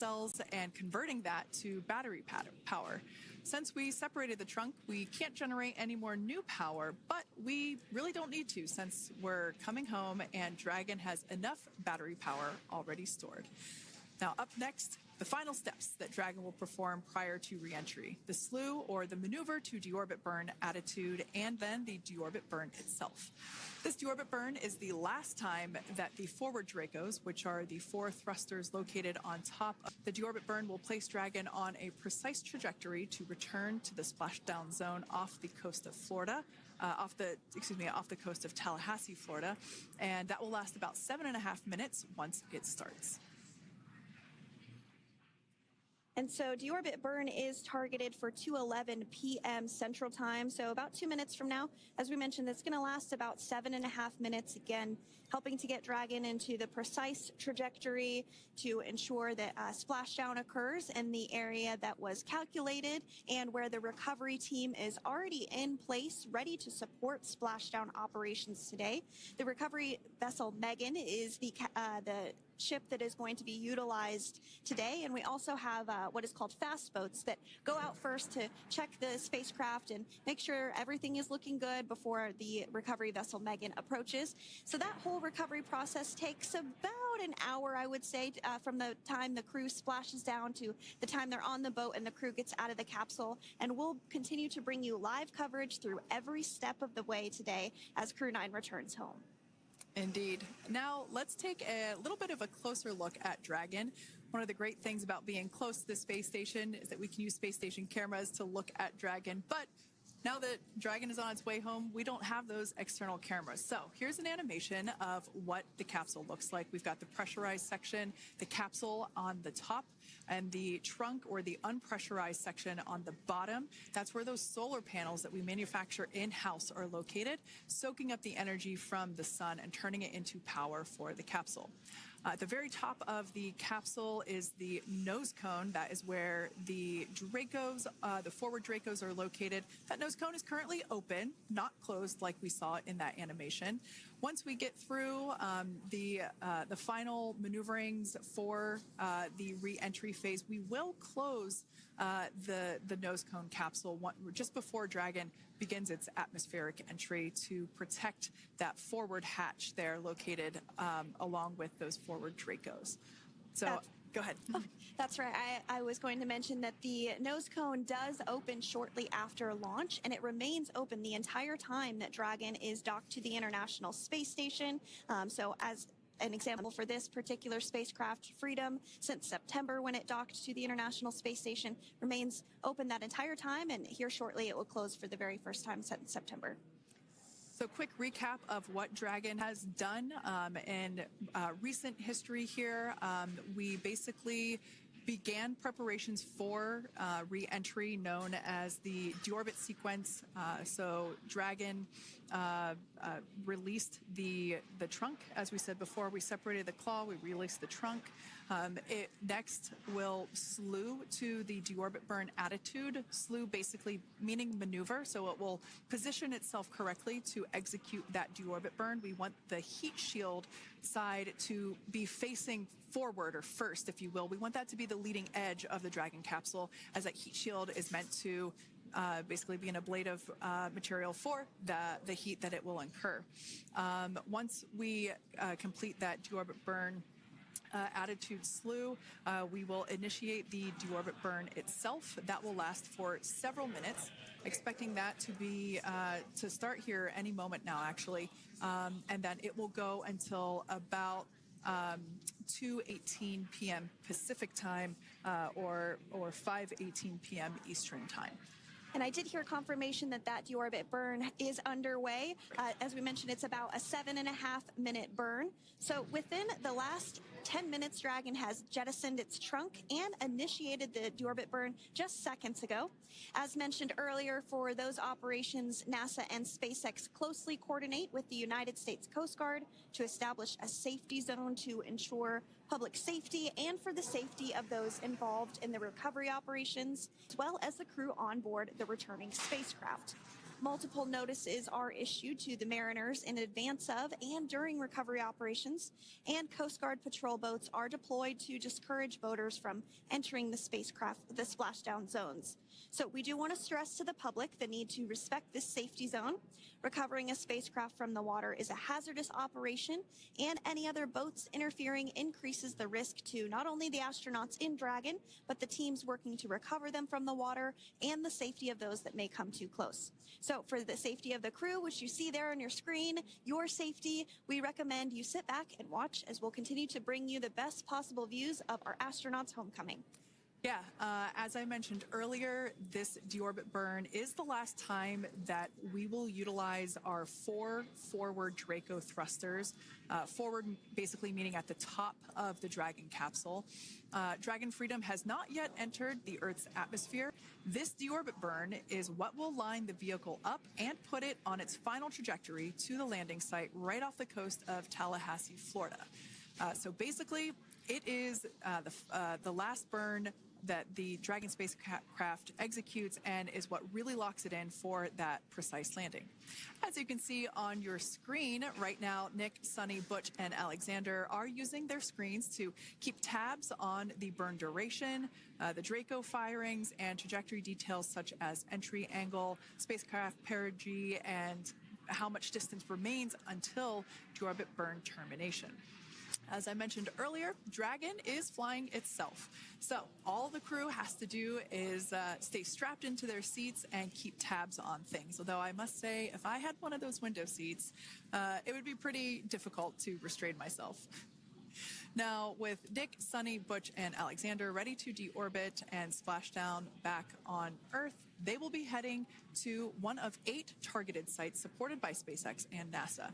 cells and converting that to battery power. Since we separated the trunk, we can't generate any more new power, but we really don't need to since we're coming home and Dragon has enough battery power already stored. Now, up next, the final steps that Dragon will perform prior to reentry: the slew, or the maneuver to deorbit burn attitude, and then the deorbit burn itself. This deorbit burn is the last time that the forward Dracos, which are the 4 thrusters located on top of the deorbit burn, will place Dragon on a precise trajectory to return to the splashdown zone off the coast of Florida, off the coast of Tallahassee, Florida, and that will last about 7.5 minutes once it starts. And so deorbit burn is targeted for 2:11 p.m. Central Time, so about 2 minutes from now. As we mentioned, it's going to last about 7.5 minutes, again, helping to get Dragon into the precise trajectory to ensure that splashdown occurs in the area that was calculated and where the recovery team is already in place, ready to support splashdown operations today. The recovery vessel Megan is the ship that is going to be utilized today, and we also have what is called fast boats that go out first to check the spacecraft and make sure everything is looking good before the recovery vessel Megan approaches. So that whole recovery process takes about an hour, I would say, from the time the crew splashes down to the time they're on the boat and the crew gets out of the capsule. And we'll continue to bring you live coverage through every step of the way today as Crew-9 returns home. Indeed. Now, let's take a little bit of a closer look at Dragon. One of the great things about being close to the space station is that we can use space station cameras to look at Dragon. But now that Dragon is on its way home, we don't have those external cameras. So here's an animation of what the capsule looks like. We've got the pressurized section, the capsule on the top, and the trunk, or the unpressurized section, on the bottom. That's where those solar panels that we manufacture in-house are located, soaking up the energy from the sun and turning it into power for the capsule. At the very top of the capsule is the nose cone. That is where the Dracos, the forward Dracos, are located. That nose cone is currently open, not closed like we saw in that animation. Once we get through the final maneuverings for the re-entry phase, we will close the nose cone capsule just before Dragon begins its atmospheric entry to protect that forward hatch there located along with those forward Dracos. So go ahead. That's right. I was going to mention that the nose cone does open shortly after launch, and it remains open the entire time that Dragon is docked to the International Space Station. So as an example for this particular spacecraft, Freedom, since September when it docked to the International Space Station, remains open that entire time, and here shortly it will close for the very first time since September. So quick recap of what Dragon has done in recent history here. We basically began preparations for re-entry known as the deorbit sequence. So Dragon released the trunk. As we said before, we separated the claw, we released the trunk. It next will slew to the deorbit burn attitude. Slew basically meaning maneuver, so it will position itself correctly to execute that deorbit burn. We want the heat shield side to be facing forward, or first, if you will. We want that to be the leading edge of the Dragon capsule, as that heat shield is meant to basically be an ablative material for the heat that it will incur. Once we complete that deorbit burn attitude slew, we will initiate the deorbit burn itself. That will last for several minutes, expecting that to be to start here any moment now, actually, and then it will go until about 2:18 p.m. Pacific time or 5:18 p.m. Eastern time. And I did hear confirmation that that deorbit burn is underway. As we mentioned, it's about a 7.5-minute burn. So within the last 10 minutes, Dragon has jettisoned its trunk and initiated the deorbit burn just seconds ago. As mentioned earlier, for those operations, NASA and SpaceX closely coordinate with the United States Coast Guard to establish a safety zone to ensure public safety and for the safety of those involved in the recovery operations, as well as the crew on board the returning spacecraft. Multiple notices are issued to the mariners in advance of and during recovery operations, and Coast Guard patrol boats are deployed to discourage boaters from entering the splashdown zones. So we do want to stress to the public the need to respect this safety zone. Recovering a spacecraft from the water is a hazardous operation, and any other boats interfering increases the risk to not only the astronauts in Dragon, but the teams working to recover them from the water and the safety of those that may come too close. So for the safety of the crew, which you see there on your screen, your safety, we recommend you sit back and watch as we'll continue to bring you the best possible views of our astronauts' homecoming. Yeah, as I mentioned earlier, this deorbit burn is the last time that we will utilize our 4 forward Draco thrusters. Forward basically meaning at the top of the Dragon capsule. Dragon Freedom has not yet entered the Earth's atmosphere. This deorbit burn is what will line the vehicle up and put it on its final trajectory to the landing site right off the coast of Tallahassee, Florida. So basically, it is the last burn that the Dragon spacecraft executes and is what really locks it in for that precise landing. As you can see on your screen right now, Nick, Suni, Butch, and Alexander are using their screens to keep tabs on the burn duration, the Draco firings, and trajectory details such as entry angle, spacecraft perigee, and how much distance remains until deorbit burn termination. As I mentioned earlier, Dragon is flying itself. So all the crew has to do is stay strapped into their seats and keep tabs on things. Although I must say, if I had one of those window seats, it would be pretty difficult to restrain myself. Now, with Nick, Suni, Butch, and Alexander ready to deorbit and splash down back on Earth, they will be heading to one of 8 targeted sites supported by SpaceX and NASA.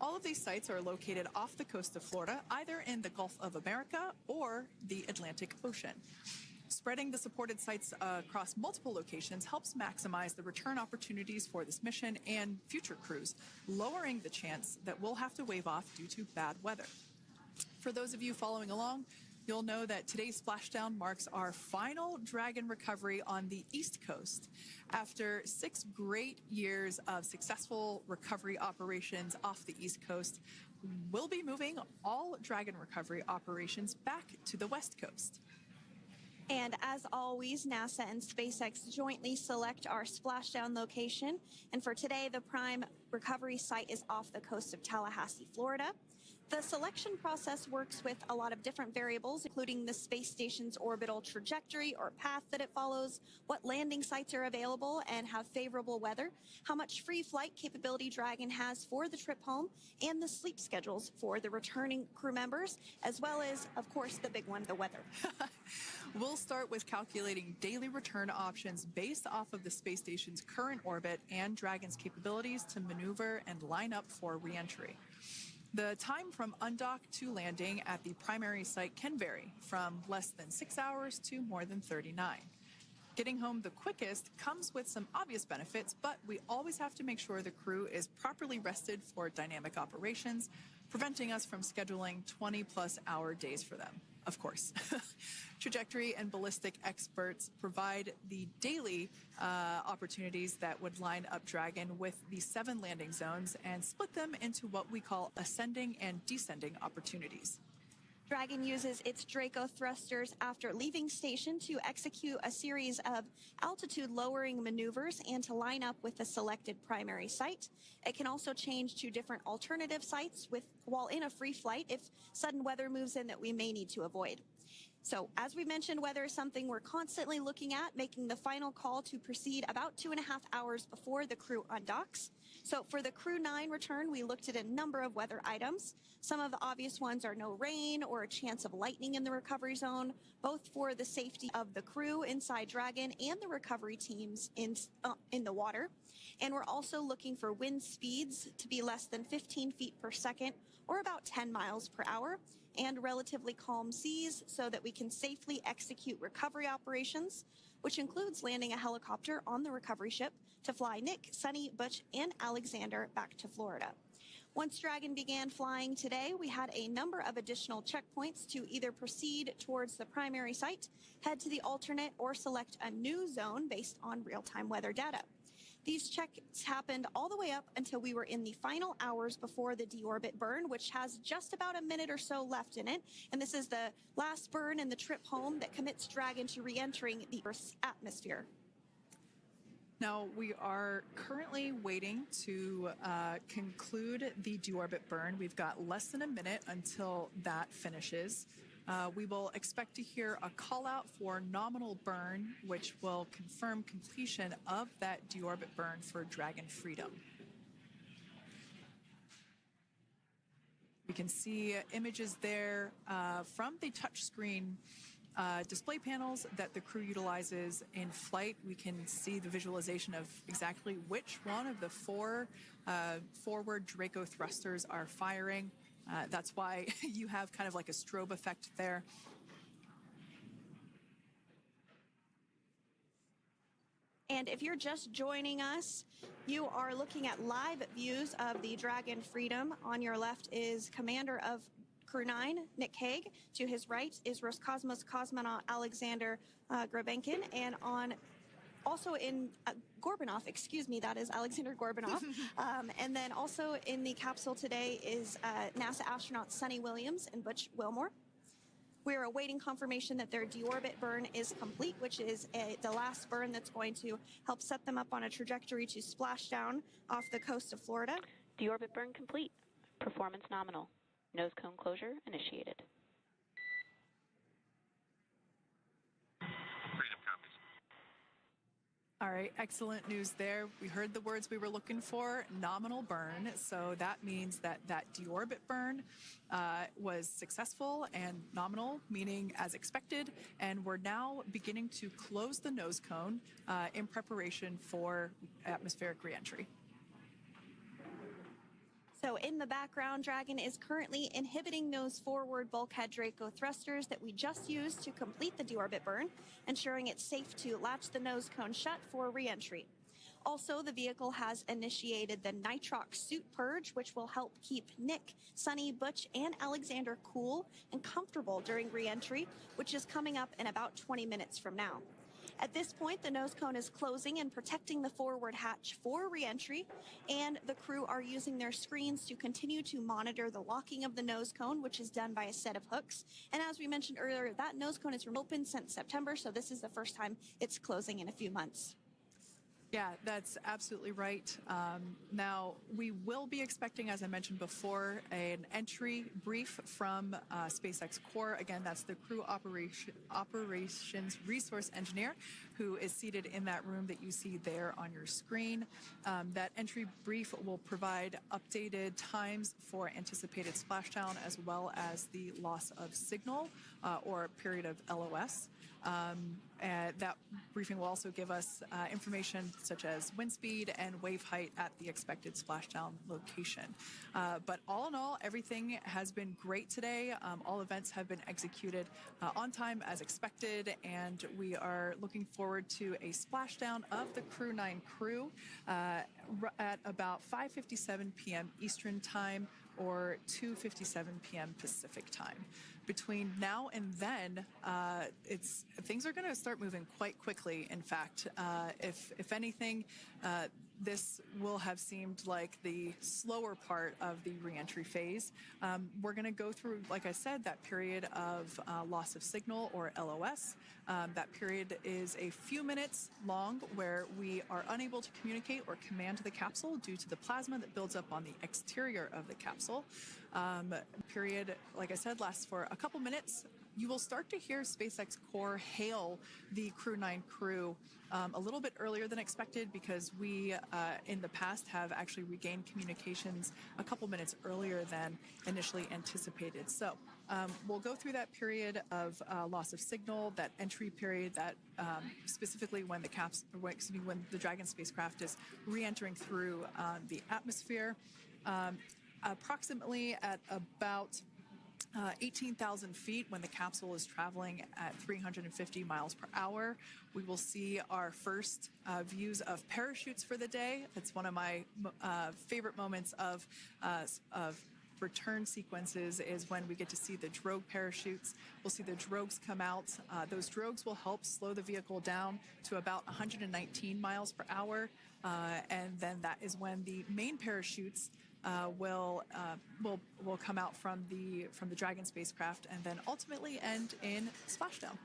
All of these sites are located off the coast of Florida, either in the Gulf of America or the Atlantic Ocean. Spreading the supported sites across multiple locations helps maximize the return opportunities for this mission and future crews, lowering the chance that we'll have to wave off due to bad weather. For those of you following along, you'll know that today's splashdown marks our final Dragon recovery on the East Coast. After 6 great years of successful recovery operations off the East Coast, we'll be moving all Dragon recovery operations back to the West Coast. And as always, NASA and SpaceX jointly select our splashdown location. And for today, the prime recovery site is off the coast of Tallahassee, Florida. The selection process works with a lot of different variables, including the space station's orbital trajectory or path that it follows, what landing sites are available and have favorable weather, how much free flight capability Dragon has for the trip home, and the sleep schedules for the returning crew members, as well as, of course, the big one, the weather. We'll start with calculating daily return options based off of the space station's current orbit and Dragon's capabilities to maneuver and line up for reentry. The time from undock to landing at the primary site can vary from less than 6 hours to more than 39. Getting home the quickest comes with some obvious benefits, but we always have to make sure the crew is properly rested for dynamic operations, preventing us from scheduling 20-plus hour days for them, of course. Trajectory and ballistic experts provide the daily opportunities that would line up Dragon with the 7 landing zones and split them into what we call ascending and descending opportunities. Dragon uses its Draco thrusters after leaving station to execute a series of altitude-lowering maneuvers and to line up with the selected primary site. It can also change to different alternative sites while in a free flight if sudden weather moves in that we may need to avoid. So, as we mentioned, weather is something we're constantly looking at, making the final call to proceed about 2.5 hours before the crew undocks. So, for the Crew-9 return, we looked at a number of weather items. Some of the obvious ones are no rain or a chance of lightning in the recovery zone, both for the safety of the crew inside Dragon and the recovery teams in the water. And we're also looking for wind speeds to be less than 15 feet per second or about 10 miles per hour, and relatively calm seas so that we can safely execute recovery operations, which includes landing a helicopter on the recovery ship to fly Nick, Suni, Butch, and Alexander back to Florida. Once Dragon began flying today, we had a number of additional checkpoints to either proceed towards the primary site, head to the alternate, or select a new zone based on real-time weather data. These checks happened all the way up until we were in the final hours before the deorbit burn, which has just about a minute or so left in it. And this is the last burn in the trip home that commits Dragon to re-entering the Earth's atmosphere. Now, we are currently waiting to conclude the deorbit burn. We've got less than a minute until that finishes. We will expect to hear a call out for nominal burn, which will confirm completion of that deorbit burn for Dragon Freedom. We can see images there from the touchscreen display panels that the crew utilizes in flight. We can see the visualization of exactly which one of the four forward Draco thrusters are firing. That's why you have kind of like a strobe effect there. And if you're just joining us, you are looking at live views of the Dragon Freedom. On your left is Commander of Crew-9, Nick Hague. To his right is Roscosmos cosmonaut Alexander Grabenkin. And also in Gorbanov, excuse me, that is Alexander Gorbanov. And then also in the capsule today is NASA astronauts Suni Williams and Butch Wilmore. We're awaiting confirmation that their deorbit burn is complete, which is the last burn that's going to help set them up on a trajectory to splashdown off the coast of Florida. Deorbit burn complete. Performance nominal. Nose cone closure initiated. Freedom copies. All right, excellent news there. We heard the words we were looking for, nominal burn. So that means that that deorbit burn was successful and nominal, meaning as expected. And we're now beginning to close the nose cone in preparation for atmospheric reentry. So in the background, Dragon is currently inhibiting those forward bulkhead Draco thrusters that we just used to complete the deorbit burn, ensuring it's safe to latch the nose cone shut for reentry. Also, the vehicle has initiated the nitrox suit purge, which will help keep Nick, Suni, Butch, and Alexander cool and comfortable during reentry, which is coming up in about 20 minutes from now. At this point, the nose cone is closing and protecting the forward hatch for reentry, and the crew are using their screens to continue to monitor the locking of the nose cone, which is done by a set of hooks. And as we mentioned earlier, that nose cone has been open since September, so this is the first time it's closing in a few months. Yeah, that's absolutely right. Now, we will be expecting, as I mentioned before, an entry brief from SpaceX Core. Again, that's the crew operations resource engineer who is seated in that room that you see there on your screen. That entry brief will provide updated times for anticipated splashdown as well as the loss of signal or period of LOS. That briefing will also give us information such as wind speed and wave height at the expected splashdown location. But all in all, everything has been great today. All events have been executed on time as expected, and we are looking forward to a splashdown of the Crew-9 crew at about 5:57 p.m. Eastern Time or 2:57 p.m. Pacific Time. Between now and then, things are going to start moving quite quickly. In fact, if anything, this will have seemed like the slower part of the reentry phase. We're going to go through, like I said, that period of loss of signal or LOS. That period is a few minutes long where we are unable to communicate or command the capsule due to the plasma that builds up on the exterior of the capsule. Period, like I said, lasts for a couple minutes. You will start to hear SpaceX Core hail the Crew-9 crew a little bit earlier than expected because we, in the past, have actually regained communications a couple minutes earlier than initially anticipated. So we'll go through that period of loss of signal, that entry period, that specifically when the Dragon spacecraft is re-entering through the atmosphere. Approximately at about 18,000 feet when the capsule is traveling at 350 miles per hour. We will see our first views of parachutes for the day. It's one of my favorite moments of return sequences is when we get to see the drogue parachutes. We'll see the drogues come out. Those drogues will help slow the vehicle down to about 119 miles per hour. And then that is when the main parachutes will come out from the Dragon spacecraft and then ultimately end in splashdown.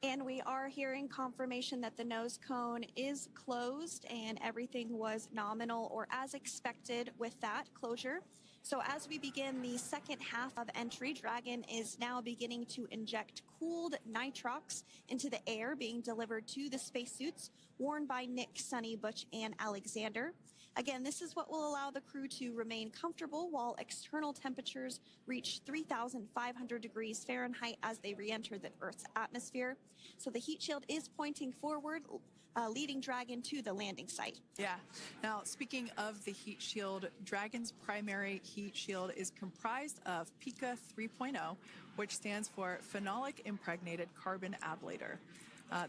And we are hearing confirmation that the nose cone is closed and everything was nominal or as expected with that closure. So as we begin the second half of entry, Dragon is now beginning to inject cooled nitrox into the air being delivered to the spacesuits worn by Nick, Suni, Butch, and Alexander. Again, this is what will allow the crew to remain comfortable while external temperatures reach 3,500 degrees Fahrenheit as they re-enter the Earth's atmosphere. So the heat shield is pointing forward, leading Dragon to the landing site. Yeah. Now, speaking of the heat shield, Dragon's primary heat shield is comprised of PICA 3.0, which stands for Phenolic Impregnated Carbon Ablator.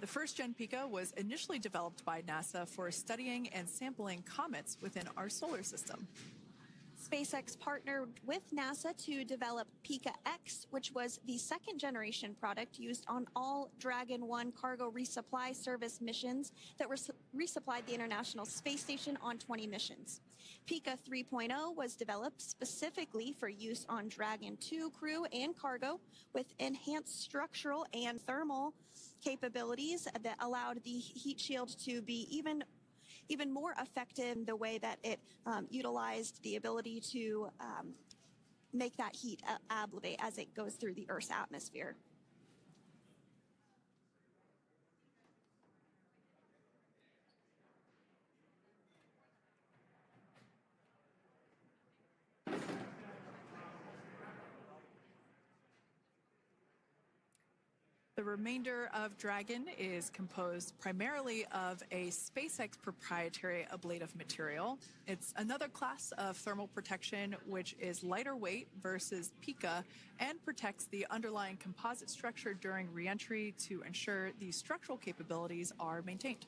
The first-gen PICA was initially developed by NASA for studying and sampling comets within our solar system. SpaceX partnered with NASA to develop PICA-X, which was the second-generation product used on all Dragon 1 cargo resupply service missions that resupplied the International Space Station on 20 missions. PICA 3.0 was developed specifically for use on Dragon 2 crew and cargo with enhanced structural and thermal capabilities that allowed the heat shield to be even more effective in the way that it utilized the ability to make that heat ablate as it goes through the Earth's atmosphere. The remainder of Dragon is composed primarily of a SpaceX proprietary ablative material. It's another class of thermal protection which is lighter weight versus PICA and protects the underlying composite structure during reentry to ensure the structural capabilities are maintained.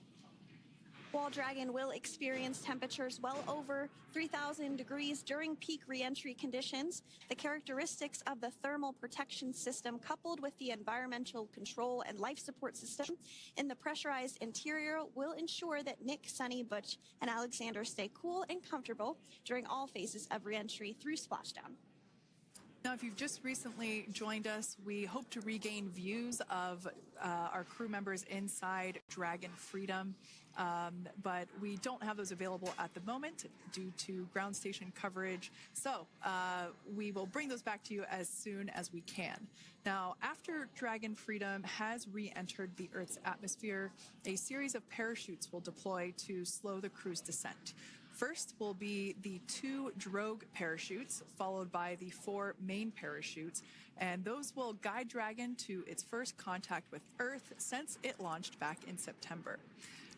While Dragon will experience temperatures well over 3,000 degrees during peak reentry conditions, the characteristics of the thermal protection system coupled with the environmental control and life support system in the pressurized interior will ensure that Nick, Suni, Butch, and Alexander stay cool and comfortable during all phases of reentry through splashdown. Now, if you've just recently joined us, we hope to regain views of our crew members inside Dragon Freedom, but we don't have those available at the moment due to ground station coverage. So we will bring those back to you as soon as we can. Now, after Dragon Freedom has re-entered the Earth's atmosphere, a series of parachutes will deploy to slow the crew's descent. First will be the 2 drogue parachutes, followed by the 4 main parachutes, and those will guide Dragon to its first contact with Earth since it launched back in September.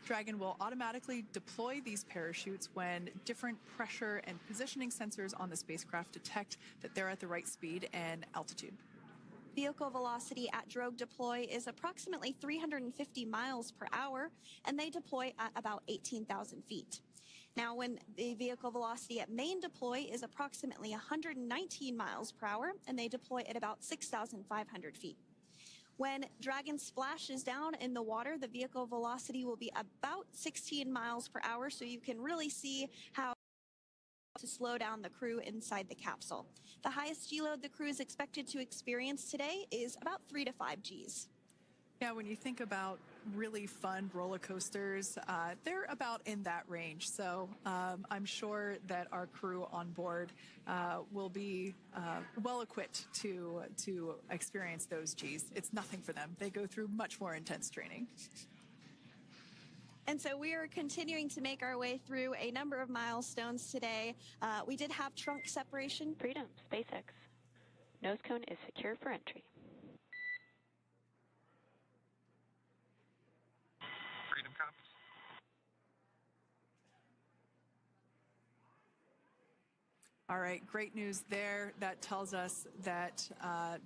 Dragon will automatically deploy these parachutes when different pressure and positioning sensors on the spacecraft detect that they're at the right speed and altitude. Vehicle velocity at drogue deploy is approximately 350 miles per hour, and they deploy at about 18,000 feet. Now, when the vehicle velocity at main deploy is approximately 119 miles per hour, and they deploy at about 6,500 feet. When Dragon splashes down in the water, the vehicle velocity will be about 16 miles per hour, so you can really see how to slow down the crew inside the capsule. The highest G-load the crew is expected to experience today is about 3 to 5 Gs. Yeah, when you think about really fun roller coasters, they're about in that range. So I'm sure that our crew on board will be well equipped to experience those Gs. It's nothing for them. They go through much more intense training. And so we are continuing to make our way through a number of milestones today. We did have trunk separation. Freedom, SpaceX. Nose cone is secure for entry. Freedom copies. All right, great news there. That tells us that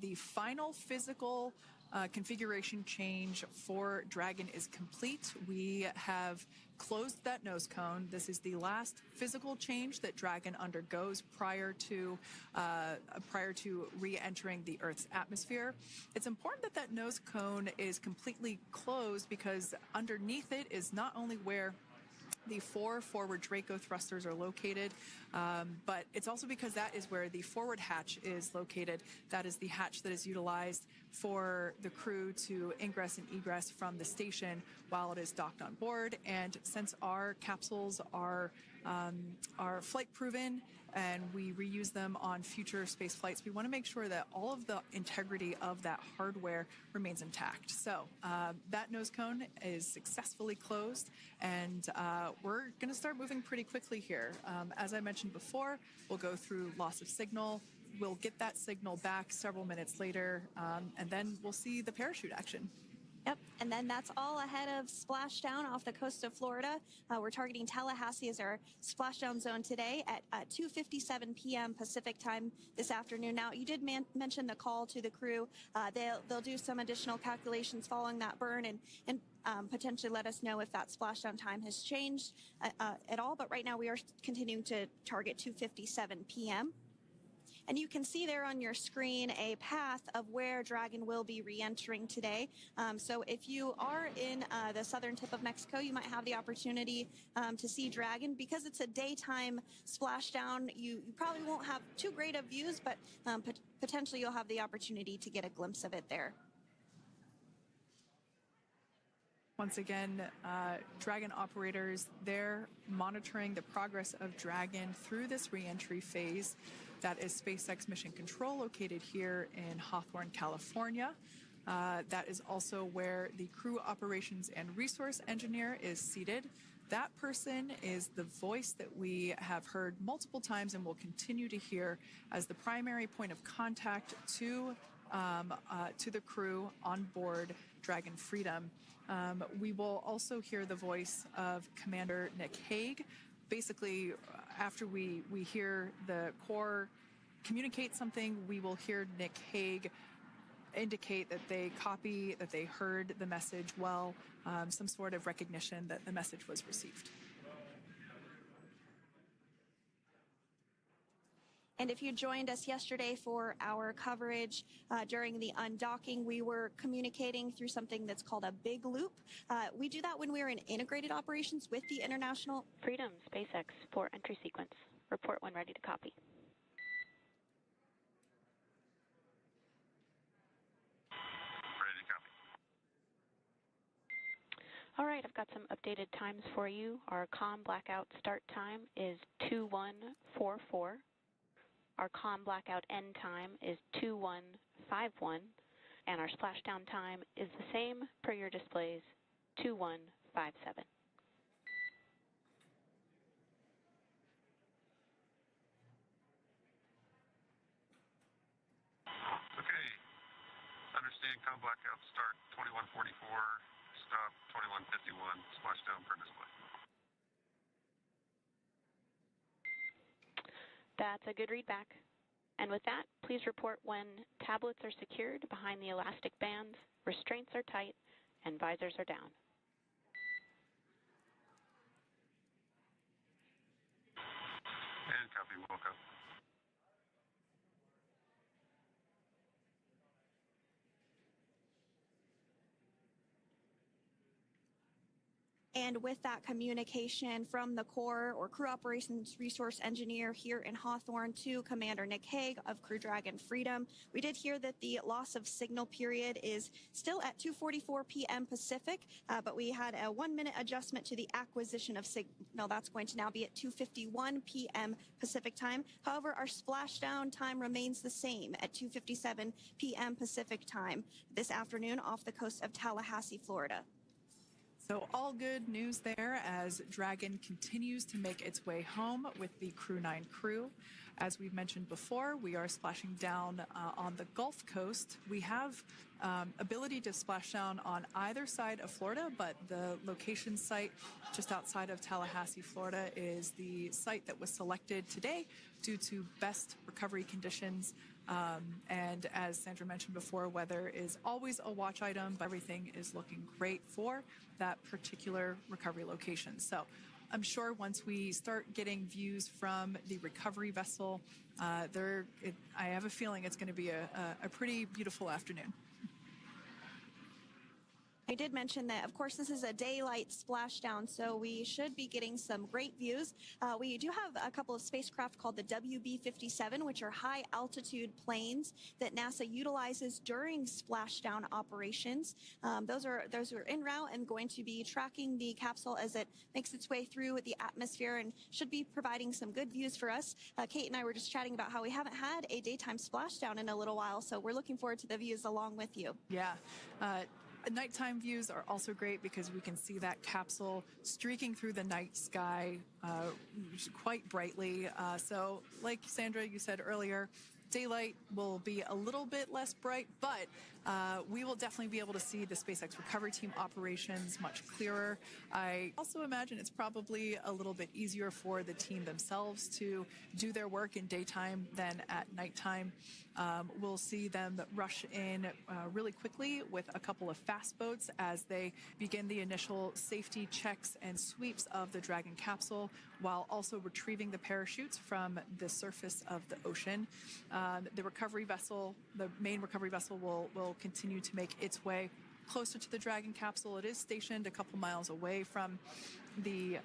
the final physical configuration change for Dragon is complete. We have closed that nose cone. This is the last physical change that Dragon undergoes prior to re-entering the Earth's atmosphere. It's important that that nose cone is completely closed because underneath it is not only where the 4 forward Draco thrusters are located, but it's also because that is where the forward hatch is located. That is the hatch that is utilized for the crew to ingress and egress from the station while it is docked on board. And since our capsules are flight proven and we reuse them on future space flights, we want to make sure that all of the integrity of that hardware remains intact. So that nose cone is successfully closed, and we're going to start moving pretty quickly here. As I mentioned before, we'll go through loss of signal. We'll get that signal back several minutes later, and then we'll see the parachute action. Yep, and then that's all ahead of splashdown off the coast of Florida. We're targeting Tallahassee as our splashdown zone today at 2:57 p.m. Pacific time this afternoon. Now, you did mention the call to the crew. They'll do some additional calculations following that burn and potentially let us know if that splashdown time has changed at all. But right now, we are continuing to target 2:57 p.m. And you can see there on your screen a path of where Dragon will be re-entering today. So if you are in the southern tip of Mexico, you might have the opportunity to see Dragon. Because it's a daytime splashdown, you probably won't have too great of views, but potentially you'll have the opportunity to get a glimpse of it there. Once again, Dragon operators, they're monitoring the progress of Dragon through this re-entry phase. That is SpaceX Mission Control, located here in Hawthorne, California. That is also where the crew operations and resource engineer is seated. That person is the voice that we have heard multiple times and will continue to hear as the primary point of contact to the crew on board Dragon Freedom. We will also hear the voice of Commander Nick Hague. Basically, after we hear the Corps communicate something, we will hear Nick Hague indicate that they copy, that they heard the message well, some sort of recognition that the message was received. And if you joined us yesterday for our coverage during the undocking, we were communicating through something that's called a big loop. We do that when we're in integrated operations with the International Freedom, SpaceX, for entry sequence. Report when ready to copy. Ready to copy. All right, I've got some updated times for you. Our comm blackout start time is 2144. Our comm blackout end time is 2151, and our splashdown time is the same per your displays, 2157. Okay. Understand comm blackout start 2144, stop 2151, splashdown per display. That's a good readback. And with that, please report when tablets are secured behind the elastic bands, restraints are tight, and visors are down. And copy, welcome. And with that communication from the Corps or Crew Operations Resource Engineer here in Hawthorne to Commander Nick Hague of Crew Dragon Freedom, we did hear that the loss of signal period is still at 2:44 p.m. Pacific, but we had a 1-minute adjustment to the acquisition of signal. That's going to now be at 2:51 p.m. Pacific time. However, our splashdown time remains the same at 2:57 p.m. Pacific time this afternoon off the coast of Tallahassee, Florida. So all good news there as Dragon continues to make its way home with the Crew-9 crew. As we've mentioned before, we are splashing down on the Gulf Coast. We have ability to splash down on either side of Florida, but the location site just outside of Tallahassee, Florida, is the site that was selected today due to best recovery conditions. And as Sandra mentioned before, weather is always a watch item, but everything is looking great for that particular recovery location. So I'm sure once we start getting views from the recovery vessel, I have a feeling it's going to be a pretty beautiful afternoon. I did mention that, of course, this is a daylight splashdown, so we should be getting some great views. We do have a couple of spacecraft called the WB-57, which are high-altitude planes that NASA utilizes during splashdown operations. Those are en route and going to be tracking the capsule as it makes its way through the atmosphere and should be providing some good views for us. Kate and I were just chatting about how we haven't had a daytime splashdown in a little while, so we're looking forward to the views along with you. Yeah. Nighttime views are also great because we can see that capsule streaking through the night sky quite brightly. So like Sandra, you said earlier, daylight will be a little bit less bright, but we will definitely be able to see the SpaceX recovery team operations much clearer. I also imagine it's probably a little bit easier for the team themselves to do their work in daytime than at nighttime. We'll see them rush in really quickly with a couple of fast boats as they begin the initial safety checks and sweeps of the Dragon capsule, while also retrieving the parachutes from the surface of the ocean. The recovery vessel, the main recovery vessel, will continue to make its way closer to the Dragon capsule. It is stationed a couple miles away from the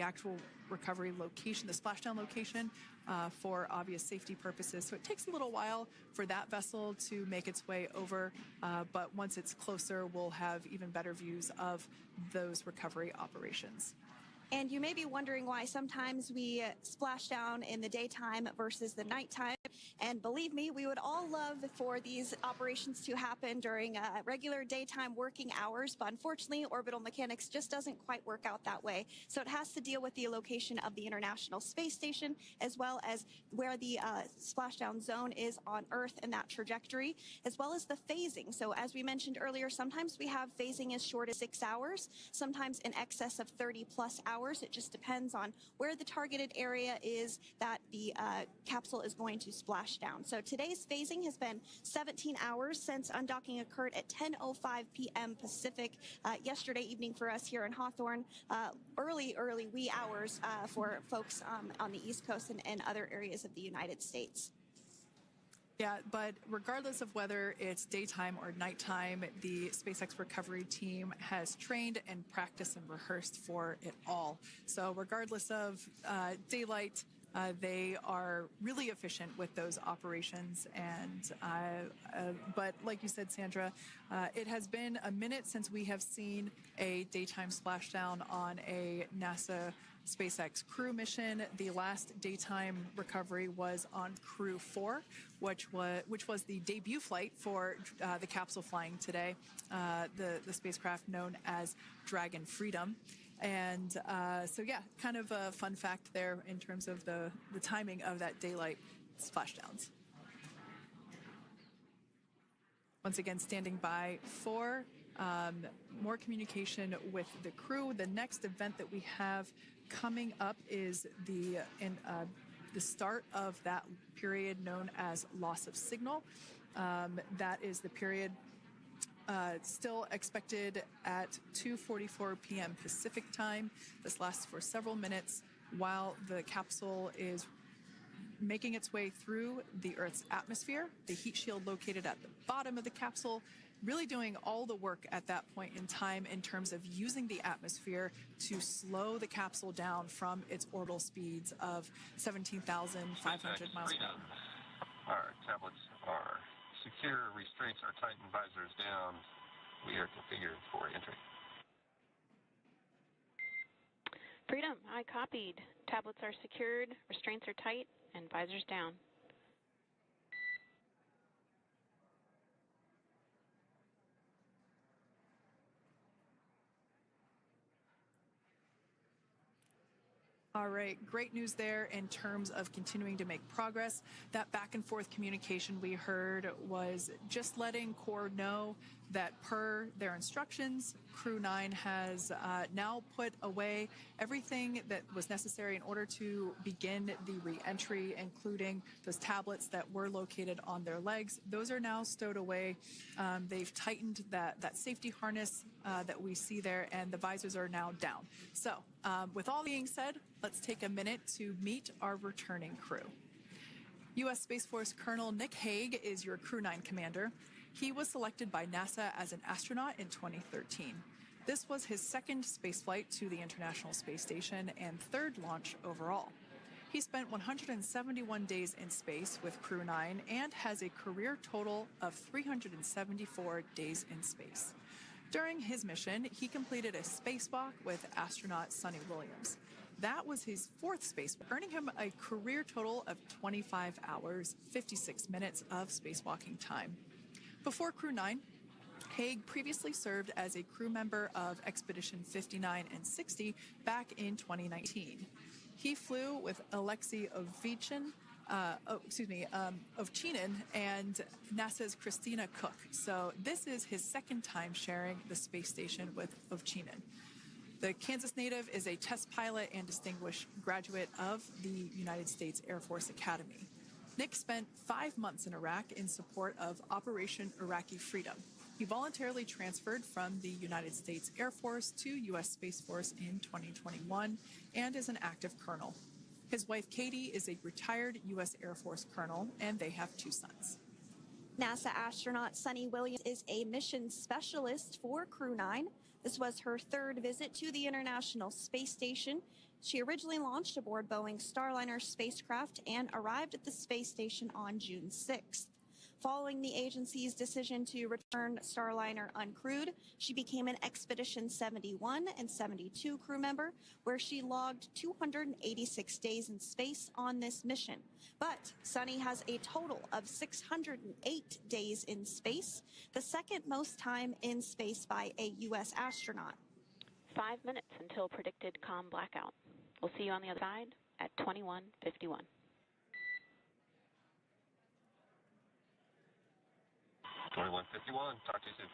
actual recovery location, the splashdown location, for obvious safety purposes. So it takes a little while for that vessel to make its way over, but once it's closer, we'll have even better views of those recovery operations. And you may be wondering why sometimes we splash down in the daytime versus the nighttime. And believe me, we would all love for these operations to happen during regular daytime working hours. But unfortunately, orbital mechanics just doesn't quite work out that way. So it has to deal with the location of the International Space Station, as well as where the splashdown zone is on Earth and that trajectory, as well as the phasing. So as we mentioned earlier, sometimes we have phasing as short as 6 hours, sometimes in excess of 30 plus hours. It just depends on where the targeted area is that the capsule is going to splash down. So today's phasing has been 17 hours since undocking occurred at 10:05 p.m. Pacific yesterday evening for us here in Hawthorne. Early wee hours for folks on the East Coast and other areas of the United States. Yeah, but regardless of whether it's daytime or nighttime, the SpaceX recovery team has trained and practiced and rehearsed for it all. So regardless of daylight, they are really efficient with those operations. And but like you said, Sandra, it has been a minute since we have seen a daytime splashdown on a NASA SpaceX Crew mission. The last daytime recovery was on Crew-9, which was the debut flight for the capsule flying today, the spacecraft known as Dragon Freedom. And so, yeah, kind of a fun fact there in terms of the timing of that daylight splashdowns. Once again, standing by for more communication with the crew. The next event that we have coming up is the start of that period known as loss of signal. That is the period still expected at 2:44 p.m. Pacific time. This lasts for several minutes while the capsule is making its way through the Earth's atmosphere. The heat shield located at the bottom of the capsule really doing all the work at that point in time in terms of using the atmosphere to slow the capsule down from its orbital speeds of 17,500 miles per hour. Our tablets are secure, restraints are tight, and visors down. We are configured for entry. Freedom, I copied. Tablets are secured, restraints are tight, and visors down. All right, great news there in terms of continuing to make progress. That back and forth communication we heard was just letting Core know that per their instructions, Crew-9 has now put away everything that was necessary in order to begin the re-entry, including those tablets that were located on their legs. Those are now stowed away. They've tightened that safety harness that we see there, and the visors are now down. So with all being said, let's take a minute to meet our returning crew. U.S. Space Force Colonel Nick Hague is your Crew-9 commander. He was selected by NASA as an astronaut in 2013. This was his second spaceflight to the International Space Station and third launch overall. He spent 171 days in space with Crew-9 and has a career total of 374 days in space. During his mission, he completed a spacewalk with astronaut Suni Williams. That was his fourth spacewalk, earning him a career total of 25 hours, 56 minutes of spacewalking time. Before Crew-9, Hague previously served as a crew member of Expedition 59 and 60 back in 2019. He flew with Alexei Ovchinin and NASA's Christina Cook. So this is his second time sharing the space station with Ovchinin. The Kansas native is a test pilot and distinguished graduate of the United States Air Force Academy. Nick spent 5 months in Iraq in support of Operation Iraqi Freedom. He voluntarily transferred from the United States Air Force to U.S. Space Force in 2021 and is an active colonel. His wife, Katie, is a retired U.S. Air Force colonel, and they have 2 sons. NASA astronaut Suni Williams is a mission specialist for Crew-9. This was her third visit to the International Space Station. She originally launched aboard Boeing's Starliner spacecraft and arrived at the space station on June 6th. Following the agency's decision to return Starliner uncrewed, she became an Expedition 71 and 72 crew member, where she logged 286 days in space on this mission. But Suni has a total of 608 days in space, the second most time in space by a U.S. astronaut. 5 minutes until predicted comm blackout. We'll see you on the other side at 21:51. Talk to you soon.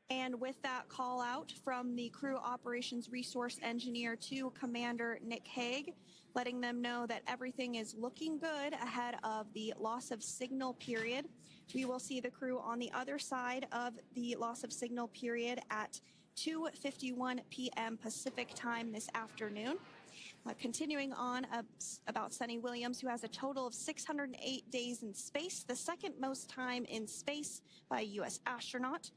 And with that call out from the Crew Operations Resource Engineer to Commander Nick Hague, letting them know that everything is looking good ahead of the loss of signal period. We will see the crew on the other side of the loss of signal period at 2:51 p.m. Pacific time this afternoon. Continuing on about Suni Williams, who has a total of 608 days in space, the second most time in space by a U.S. astronaut.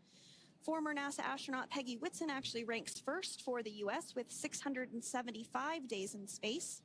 Former NASA astronaut Peggy Whitson actually ranks first for the U.S. with 675 days in space.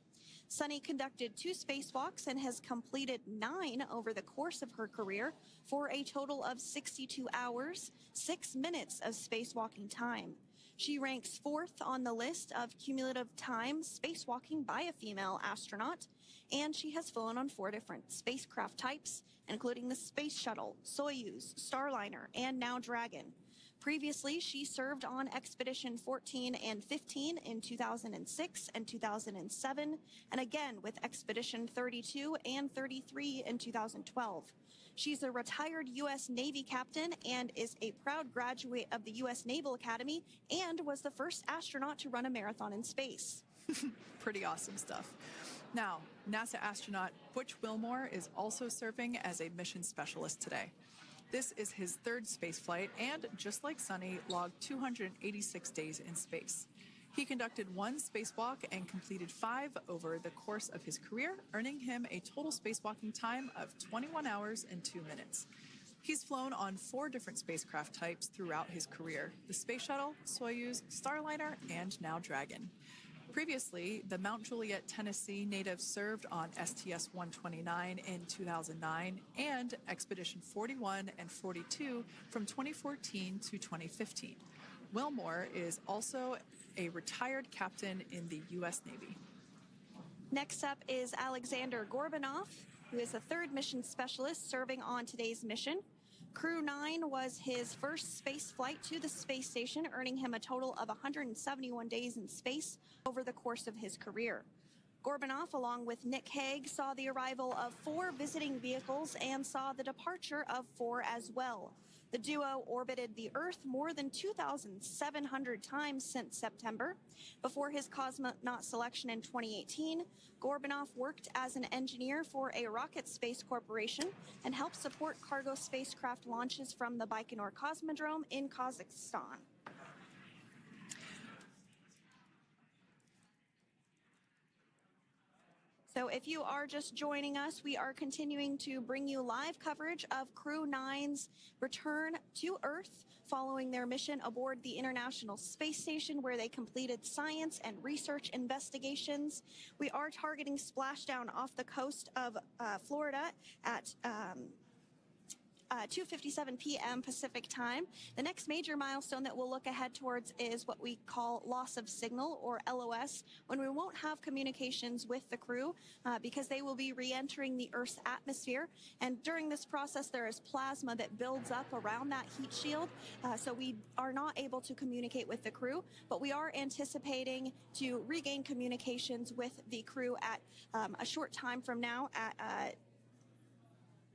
Suni conducted 2 spacewalks and has completed 9 over the course of her career for a total of 62 hours, 6 minutes of spacewalking time. She ranks 4th on the list of cumulative time spacewalking by a female astronaut, and she has flown on 4 different spacecraft types, including the Space Shuttle, Soyuz, Starliner, and now Dragon. Previously, she served on Expedition 14 and 15 in 2006 and 2007, and again with Expedition 32 and 33 in 2012. She's a retired U.S. Navy captain and is a proud graduate of the U.S. Naval Academy and was the first astronaut to run a marathon in space. Pretty awesome stuff. Now, NASA astronaut Butch Wilmore is also serving as a mission specialist today. This is his 3rd spaceflight and, just like Suni, logged 286 days in space. He conducted 1 spacewalk and completed 5 over the course of his career, earning him a total spacewalking time of 21 hours and 2 minutes. He's flown on 4 different spacecraft types throughout his career: the Space Shuttle, Soyuz, Starliner, and now Dragon. Previously, the Mount Juliet, Tennessee native served on STS-129 in 2009 and Expedition 41 and 42 from 2014 to 2015. Wilmore is also a retired captain in the U.S. Navy. Next up is Alexander Gorbunov, who is a 3rd mission specialist serving on today's mission. Crew-9 was his first space flight to the space station, earning him a total of 171 days in space over the course of his career. Gorbanoff, along with Nick Hague, saw the arrival of 4 visiting vehicles and saw the departure of 4 as well. The duo orbited the Earth more than 2,700 times since September. Before his cosmonaut selection in 2018, Gorbanoff worked as an engineer for a rocket space corporation and helped support cargo spacecraft launches from the Baikonur Cosmodrome in Kazakhstan. So if you are just joining us, we are continuing to bring you live coverage of Crew-9's return to Earth following their mission aboard the International Space Station, where they completed science and research investigations. We are targeting splashdown off the coast of Florida at 2:57 p.m. Pacific time. The next major milestone that we'll look ahead towards is what we call loss of signal, or LOS, when we won't have communications with the crew because they will be re-entering the Earth's atmosphere. And during this process, there is plasma that builds up around that heat shield, so we are not able to communicate with the crew, but we are anticipating to regain communications with the crew at a short time from now at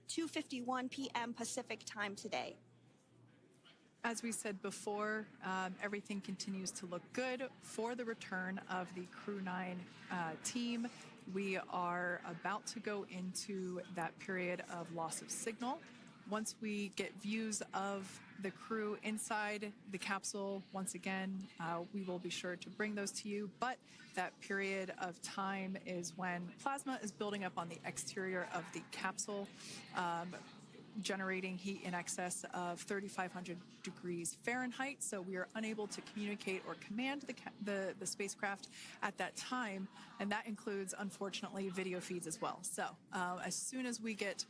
2:51 p.m. Pacific time today. As we said before, everything continues to look good for the return of the Crew-9 team. We are about to go into that period of loss of signal. Once we get views of the crew inside the capsule, once again, we will be sure to bring those to you. But that period of time is when plasma is building up on the exterior of the capsule, generating heat in excess of 3,500 degrees Fahrenheit. So we are unable to communicate or command the spacecraft at that time. And that includes, unfortunately, video feeds as well. So as soon as we get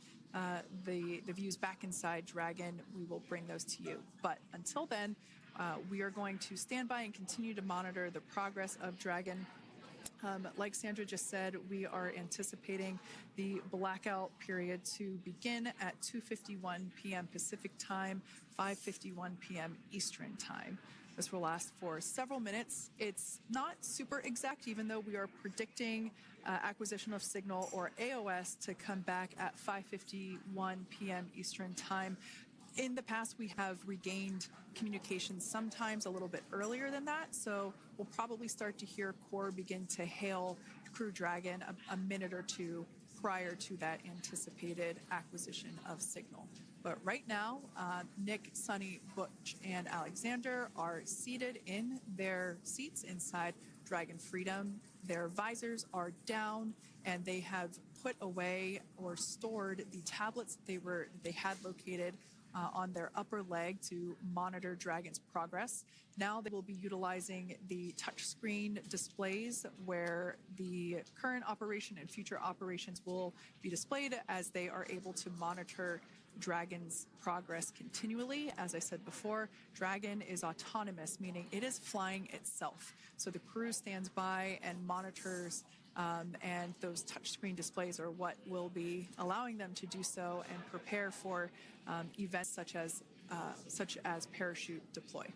the views back inside Dragon, we will bring those to you. But until then, we are going to stand by and continue to monitor the progress of Dragon. Like Sandra just said, we are anticipating the blackout period to begin at 2:51 p.m. Pacific time, 5:51 p.m. Eastern time. This will last for several minutes. It's not super exact, even though we are predicting acquisition of signal, or AOS, to come back at 5:51 p.m. Eastern time. In the past, we have regained communication sometimes a little bit earlier than that, so we'll probably start to hear Core begin to hail Crew Dragon a minute or two prior to that anticipated acquisition of signal. But right now, Nick, Suni, Butch, and Alexander are seated in their seats inside Dragon Freedom. Their visors are down, and they have put away or stored the tablets they had located on their upper leg to monitor Dragon's progress. Now they will be utilizing the touchscreen displays, where the current operation and future operations will be displayed as they are able to monitor Dragon's progress continually. As I said before, Dragon is autonomous, meaning it is flying itself. So the crew stands by and monitors, and those touchscreen displays are what will be allowing them to do so and prepare for events such as parachute deploy.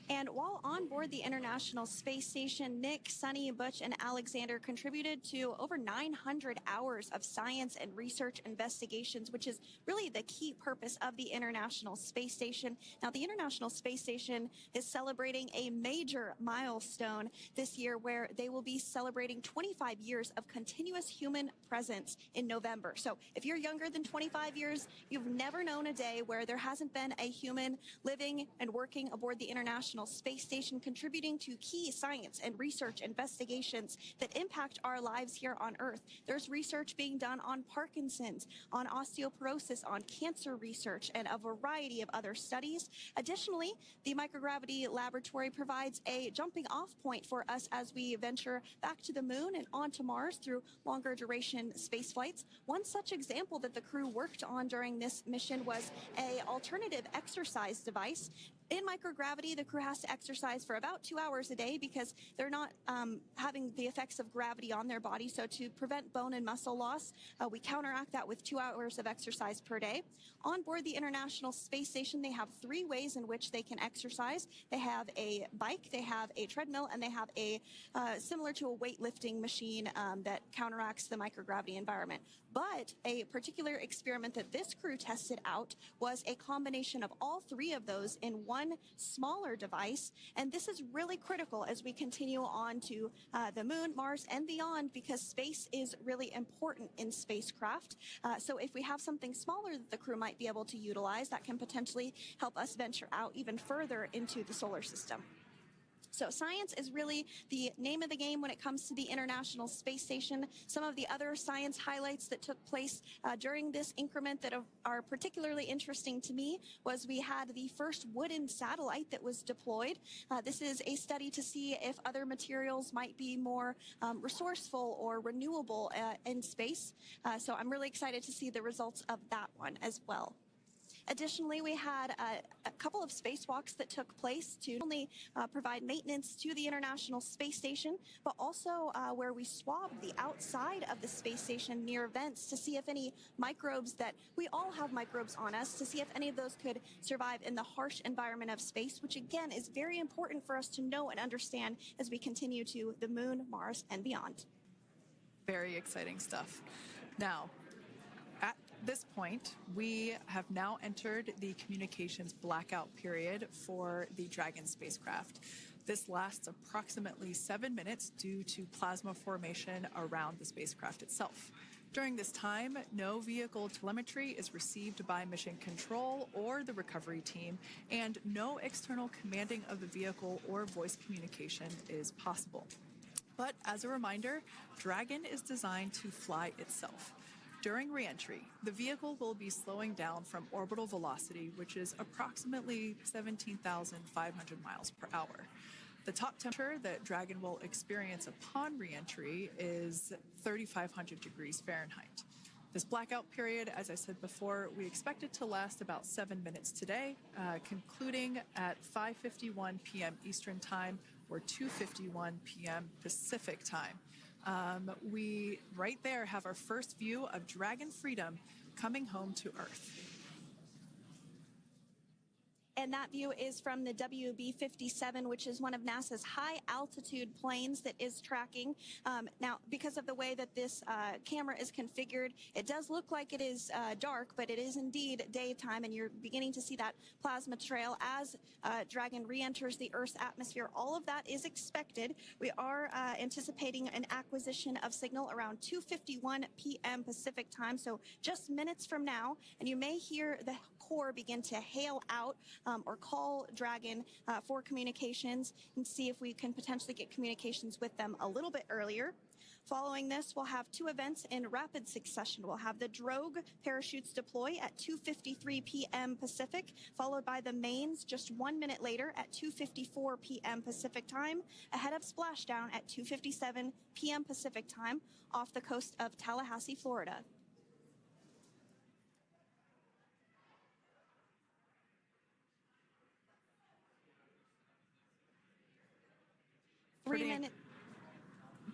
And while on board the International Space Station, Nick, Suni, Butch, and Alexander contributed to over 900 hours of science and research investigations, which is really the key purpose of the International Space Station. Now, the International Space Station is celebrating a major milestone this year, where they will be celebrating 25 years of continuous human presence in November. So if you're younger than 25 years, you've never known a day where there hasn't been a human living and working aboard the International Space Station, contributing to key science and research investigations that impact our lives here on Earth. There's research being done on Parkinson's, on osteoporosis, on cancer research, and a variety of other studies. Additionally, the microgravity laboratory provides a jumping off point for us as we venture back to the moon and onto Mars through longer duration space flights. One such example that the crew worked on during this mission was an alternative exercise device. In microgravity, the crew has to exercise for about 2 hours a day because they're not having the effects of gravity on their body. So to prevent bone and muscle loss, we counteract that with 2 hours of exercise per day. On board the International Space Station, they have 3 ways in which they can exercise. They have a bike, they have a treadmill, and they have a similar to a weightlifting machine that counteracts the microgravity environment. But a particular experiment that this crew tested out was a combination of all 3 of those in one smaller device. And this is really critical as we continue on to the moon, Mars, and beyond, because space is really important in spacecraft. So if we have something smaller that the crew might be able to utilize, that can potentially help us venture out even further into the solar system. So science is really the name of the game when it comes to the International Space Station. Some of the other science highlights that took place during this increment that are particularly interesting to me was we had the first wooden satellite that was deployed. This is a study to see if other materials might be more resourceful or renewable in space. So I'm really excited to see the results of that one as well. Additionally, we had a couple of spacewalks that took place to not only provide maintenance to the International Space Station, but also where we swabbed the outside of the space station near vents to see if any microbes that we all have microbes on us, to see if any of those could survive in the harsh environment of space, which again is very important for us to know and understand as we continue to the moon, Mars, and beyond. Very exciting stuff. Now, at this point, we have now entered the communications blackout period for the Dragon spacecraft. This lasts approximately 7 minutes due to plasma formation around the spacecraft itself. During this time, no vehicle telemetry is received by mission control or the recovery team, and no external commanding of the vehicle or voice communication is possible. But as a reminder, Dragon is designed to fly itself. During reentry, the vehicle will be slowing down from orbital velocity, which is approximately 17,500 miles per hour. The top temperature that Dragon will experience upon reentry is 3,500 degrees Fahrenheit. This blackout period, as I said before, we expect it to last about 7 minutes today, concluding at 5:51 p.m. Eastern Time or 2:51 p.m. Pacific Time. We right there have our first view of Dragon Freedom coming home to Earth. And that view is from the WB-57, which is one of NASA's high-altitude planes that is tracking. Now, because of the way that this camera is configured, it does look like it is dark, but it is indeed daytime, and you're beginning to see that plasma trail as Dragon re-enters the Earth's atmosphere. All of that is expected. We are anticipating an acquisition of signal around 2:51 p.m. Pacific Time, so just minutes from now, and you may hear the core begin to hail out or call Dragon for communications and see if we can potentially get communications with them a little bit earlier. Following this, we'll have 2 events in rapid succession. We'll have the drogue parachutes deploy at 2:53 p.m. Pacific, followed by the mains just 1 minute later at 2:54 p.m. Pacific Time, ahead of splashdown at 2:57 p.m. Pacific Time off the coast of Tallahassee, Florida.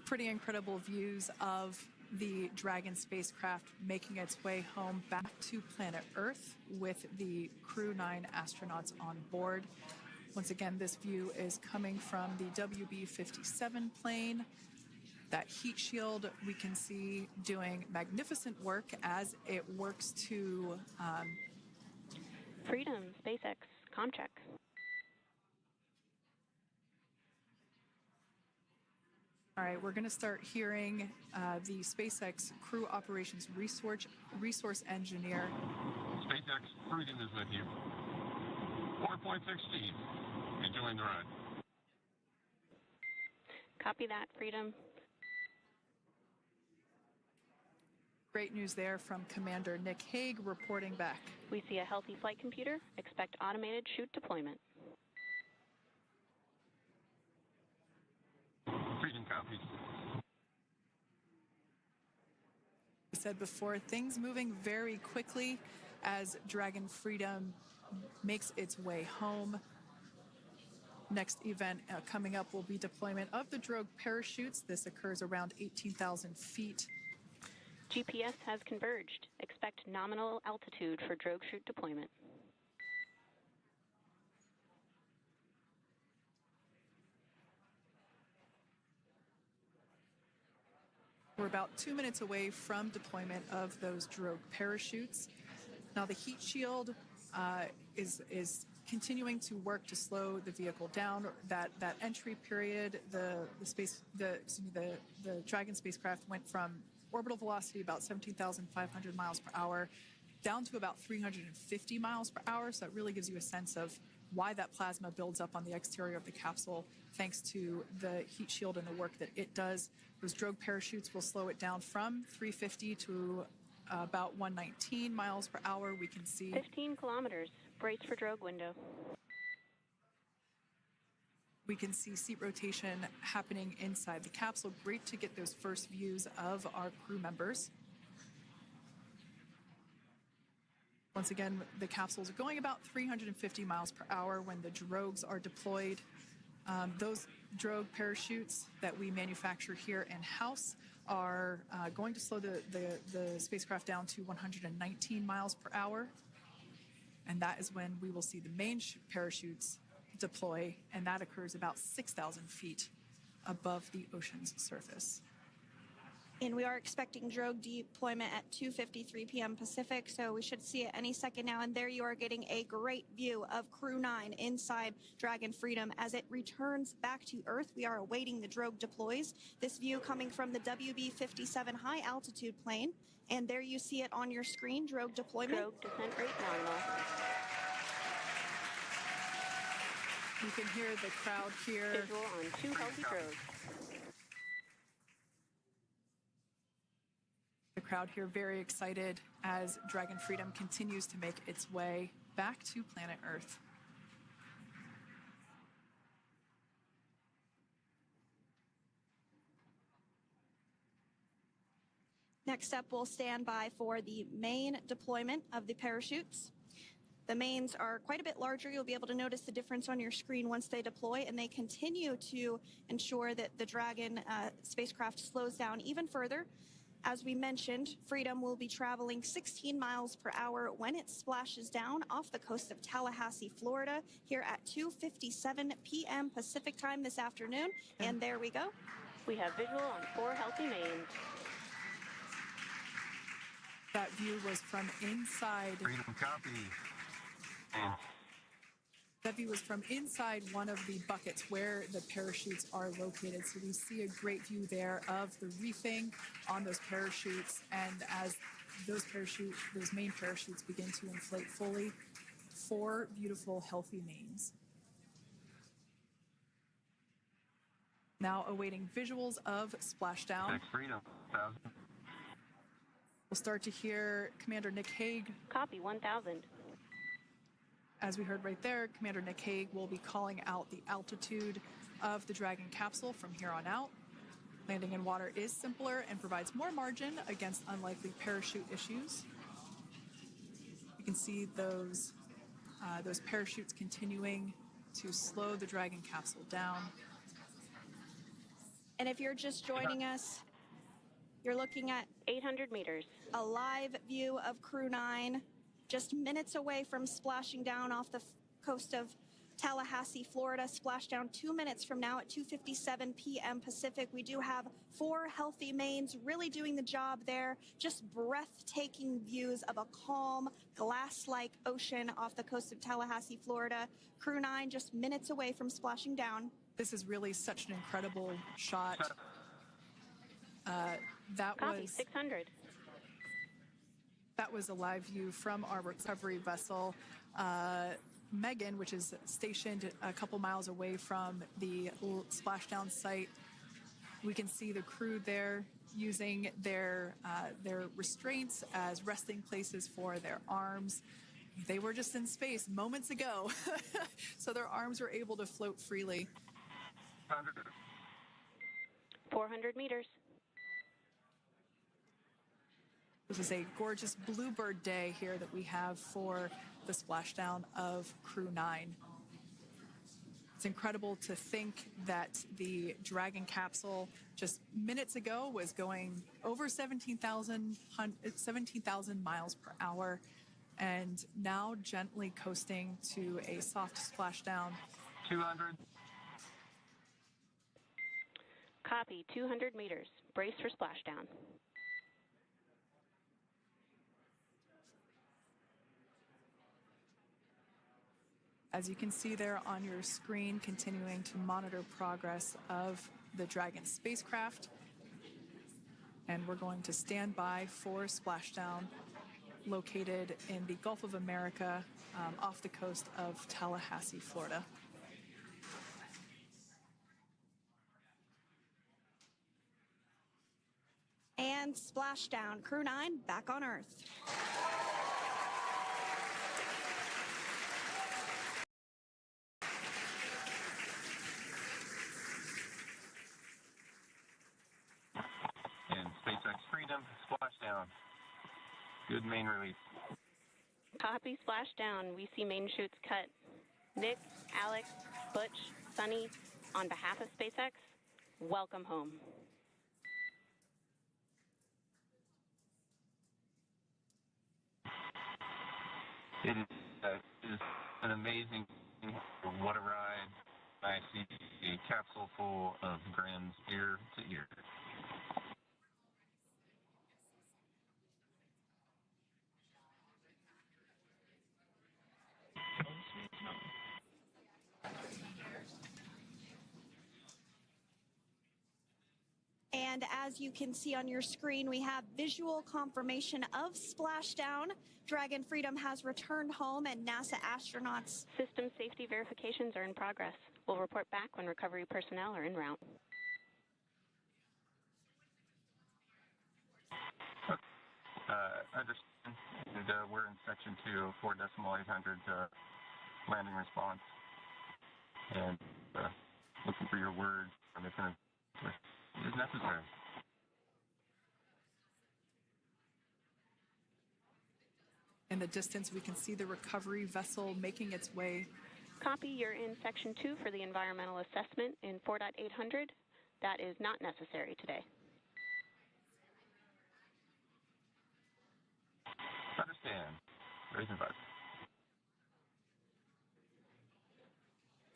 Pretty incredible views of the Dragon spacecraft making its way home back to planet Earth with the Crew-9 astronauts on board. Once again, this view is coming from the WB-57 plane. That heat shield we can see doing magnificent work as it works to Freedom, SpaceX, Comcheck. All right, we're going to start hearing the SpaceX Crew Operations Resource Engineer. SpaceX Freedom is with you. 4.6 speed. Enjoying the ride. Copy that, Freedom. Great news there from Commander Nick Hague reporting back. We see a healthy flight computer. Expect automated chute deployment. Freedom copies. I said before, things moving very quickly as Dragon Freedom makes its way home. Next event coming up will be deployment of the drogue parachutes. This occurs around 18,000 feet. GPS has converged. Expect nominal altitude for drogue chute deployment. We're about 2 minutes away from deployment of those drogue parachutes. Now the heat shield is continuing to work to slow the vehicle down. That entry period, the Dragon spacecraft went from orbital velocity about 17,500 miles per hour down to about 350 miles per hour. So that really gives you a sense of why that plasma builds up on the exterior of the capsule, thanks to the heat shield and the work that it does. Those drogue parachutes will slow it down from 350 to about 119 miles per hour. We can see 15 kilometers. Brace for drogue window. We can see seat rotation happening inside the capsule. Great to get those first views of our crew members. Once again, the capsules are going about 350 miles per hour when the drogues are deployed. Those drogue parachutes that we manufacture here in-house are going to slow the spacecraft down to 119 miles per hour. And that is when we will see the main parachutes deploy, and that occurs about 6,000 feet above the ocean's surface. And we are expecting drogue deployment at 2:53 p.m. Pacific, so we should see it any second now. And there you are getting a great view of Crew-9 inside Dragon Freedom as it returns back to Earth. We are awaiting the drogue deploys. This view coming from the WB-57 high altitude plane. And there you see it on your screen, drogue deployment. Drogue descent rate nominal. You can hear the crowd here. Visual on 2 healthy drogues. The crowd here very excited as Dragon Freedom continues to make its way back to planet Earth. Next up, we'll stand by for the main deployment of the parachutes. The mains are quite a bit larger. You'll be able to notice the difference on your screen once they deploy, and they continue to ensure that the Dragon spacecraft slows down even further. As we mentioned, Freedom will be traveling 16 miles per hour when it splashes down off the coast of Tallahassee, Florida, here at 2:57 p.m. Pacific time this afternoon. And there we go. We have visual on 4 healthy mains. That view was from inside. Freedom copy. That view was from inside one of the buckets where the parachutes are located. So we see a great view there of the reefing on those parachutes. And as those main parachutes begin to inflate fully, 4 beautiful, healthy mains. Now awaiting visuals of splashdown. Next Freedom, 1,000. We'll start to hear Commander Nick Hague. Copy, 1,000. As we heard right there, Commander Nick Hague will be calling out the altitude of the Dragon capsule from here on out. Landing in water is simpler and provides more margin against unlikely parachute issues. You can see those parachutes continuing to slow the Dragon capsule down. And if you're just joining us, you're looking at 800 meters. a live view of Crew-9 just minutes away from splashing down off the coast of Tallahassee, Florida. Splashdown 2 minutes from now at 2:57 p.m. Pacific. We do have 4 healthy mains really doing the job there. Just breathtaking views of a calm, glass-like ocean off the coast of Tallahassee, Florida. Crew-9 just minutes away from splashing down. This is really such an incredible shot. Copy, 600. That was a live view from our recovery vessel, Megan, which is stationed a couple miles away from the splashdown site. We can see the crew there using their restraints as resting places for their arms. They were just in space moments ago, so their arms were able to float freely. 400 meters. This is a gorgeous bluebird day here that we have for the splashdown of Crew-9. It's incredible to think that the Dragon capsule just minutes ago was going over 17,000 miles per hour, and now gently coasting to a soft splashdown. 200. Copy, 200 meters. Brace for splashdown. As you can see there on your screen, continuing to monitor progress of the Dragon spacecraft. And we're going to stand by for splashdown located in the Gulf of America off the coast of Tallahassee, Florida. And splashdown. Crew-9 back on Earth. And SpaceX Freedom, splashdown. Good main release. Copy, splashdown. We see main chutes cut. Nick, Alex, Butch, Suni, on behalf of SpaceX, welcome home. It is an amazing, what a ride. I see a capsule full of grins ear to ear. And as you can see on your screen, we have visual confirmation of splashdown. Dragon Freedom has returned home, and NASA astronauts. System safety verifications are in progress. We'll report back when recovery personnel are en route. Understand, and we're in section 2, 4.800 landing response. And looking for your word on if it is necessary. In the distance, we can see the recovery vessel making its way. Copy, you're in section 2 for the environmental assessment in 4.800. That is not necessary today. Understand. Raising button.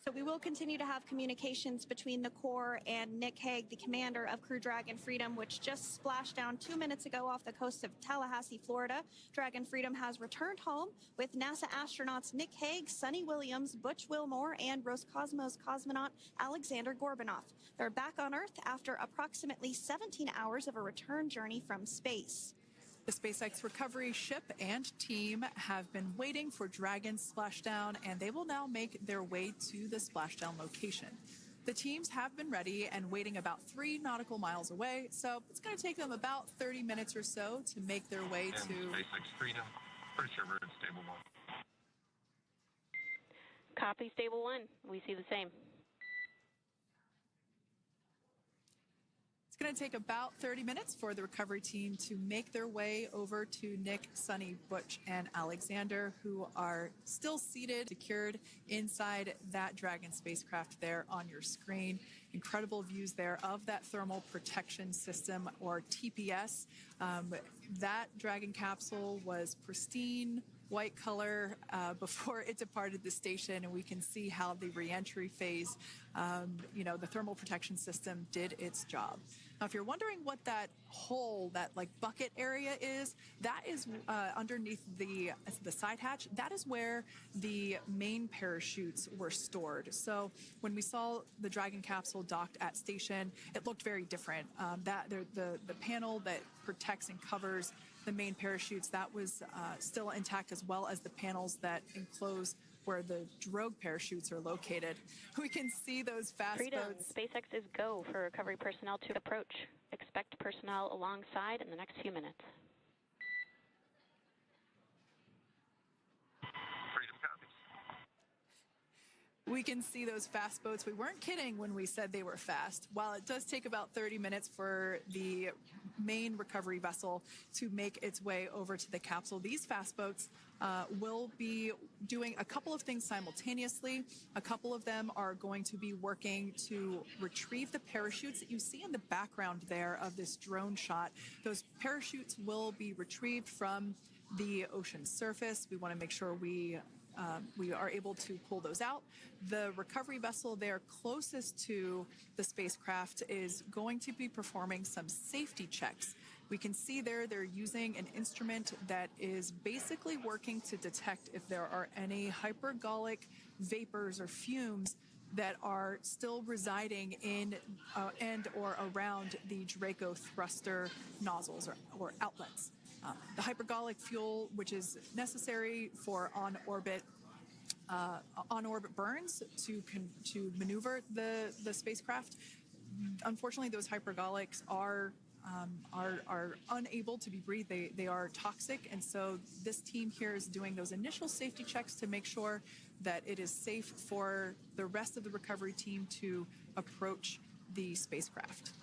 So we will continue to have communications between the Corps and Nick Hague, the commander of Crew Dragon Freedom, which just splashed down 2 minutes ago off the coast of Tallahassee, Florida. Dragon Freedom has returned home with NASA astronauts Nick Hague, Suni Williams, Butch Wilmore, and Roscosmos cosmonaut Alexander Gorbunoff. They're back on Earth after approximately 17 hours of a return journey from space. The SpaceX recovery ship and team have been waiting for Dragon's splashdown, and they will now make their way to the splashdown location. The teams have been ready and waiting about 3 nautical miles away, so it's going to take them about 30 minutes or so to make their way to SpaceX Freedom. Pretty sure we're in stable 1. Copy, stable 1. We see the same. It's going to take about 30 minutes for the recovery team to make their way over to Nick, Suni, Butch, and Alexander, who are still seated, secured inside that Dragon spacecraft there on your screen. Incredible views there of that thermal protection system, or TPS. That Dragon capsule was pristine, white color before it departed the station, and we can see how the reentry phase, the thermal protection system did its job. Now, if you're wondering what that hole, that like bucket area is, that is underneath the side hatch. That is where the main parachutes were stored. So when we saw the Dragon capsule docked at station, it looked very different. The panel that protects and covers the main parachutes, that was still intact, as well as the panels that enclose where the drogue parachutes are located. We can see those fast Freedom. boats. SpaceX is go for recovery personnel to approach. Expect personnel alongside in the next few minutes. Freedom copies. We can see those fast boats. We weren't kidding when we said they were fast. While it does take about 30 minutes for the main recovery vessel to make its way over to the capsule, these fast boats will be doing a couple of things simultaneously. A couple of them are going to be working to retrieve the parachutes that you see in the background there of this drone shot. Those parachutes will be retrieved from the ocean surface. We want to make sure we are able to pull those out. The recovery vessel there closest to the spacecraft is going to be performing some safety checks. We can see there they're using an instrument that is basically working to detect if there are any hypergolic vapors or fumes that are still residing in and or around the Draco thruster nozzles or outlets. The hypergolic fuel, which is necessary for on-orbit burns to maneuver the spacecraft. Unfortunately, those hypergolics are unable to be breathed. They are toxic, and so this team here is doing those initial safety checks to make sure that it is safe for the rest of the recovery team to approach the spacecraft.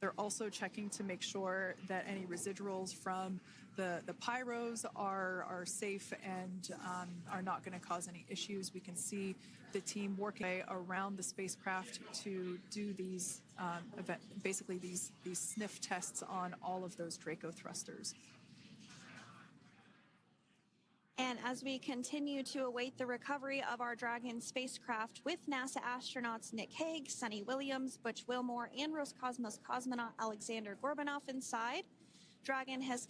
They're also checking to make sure that any residuals from the pyros are safe and are not going to cause any issues. We can see the team working around the spacecraft to do these basically these sniff tests on all of those Draco thrusters. And as we continue to await the recovery of our Dragon spacecraft with NASA astronauts Nick Hague, Suni Williams, Butch Wilmore, and Roscosmos cosmonaut Alexander Gorbanov inside, Dragon has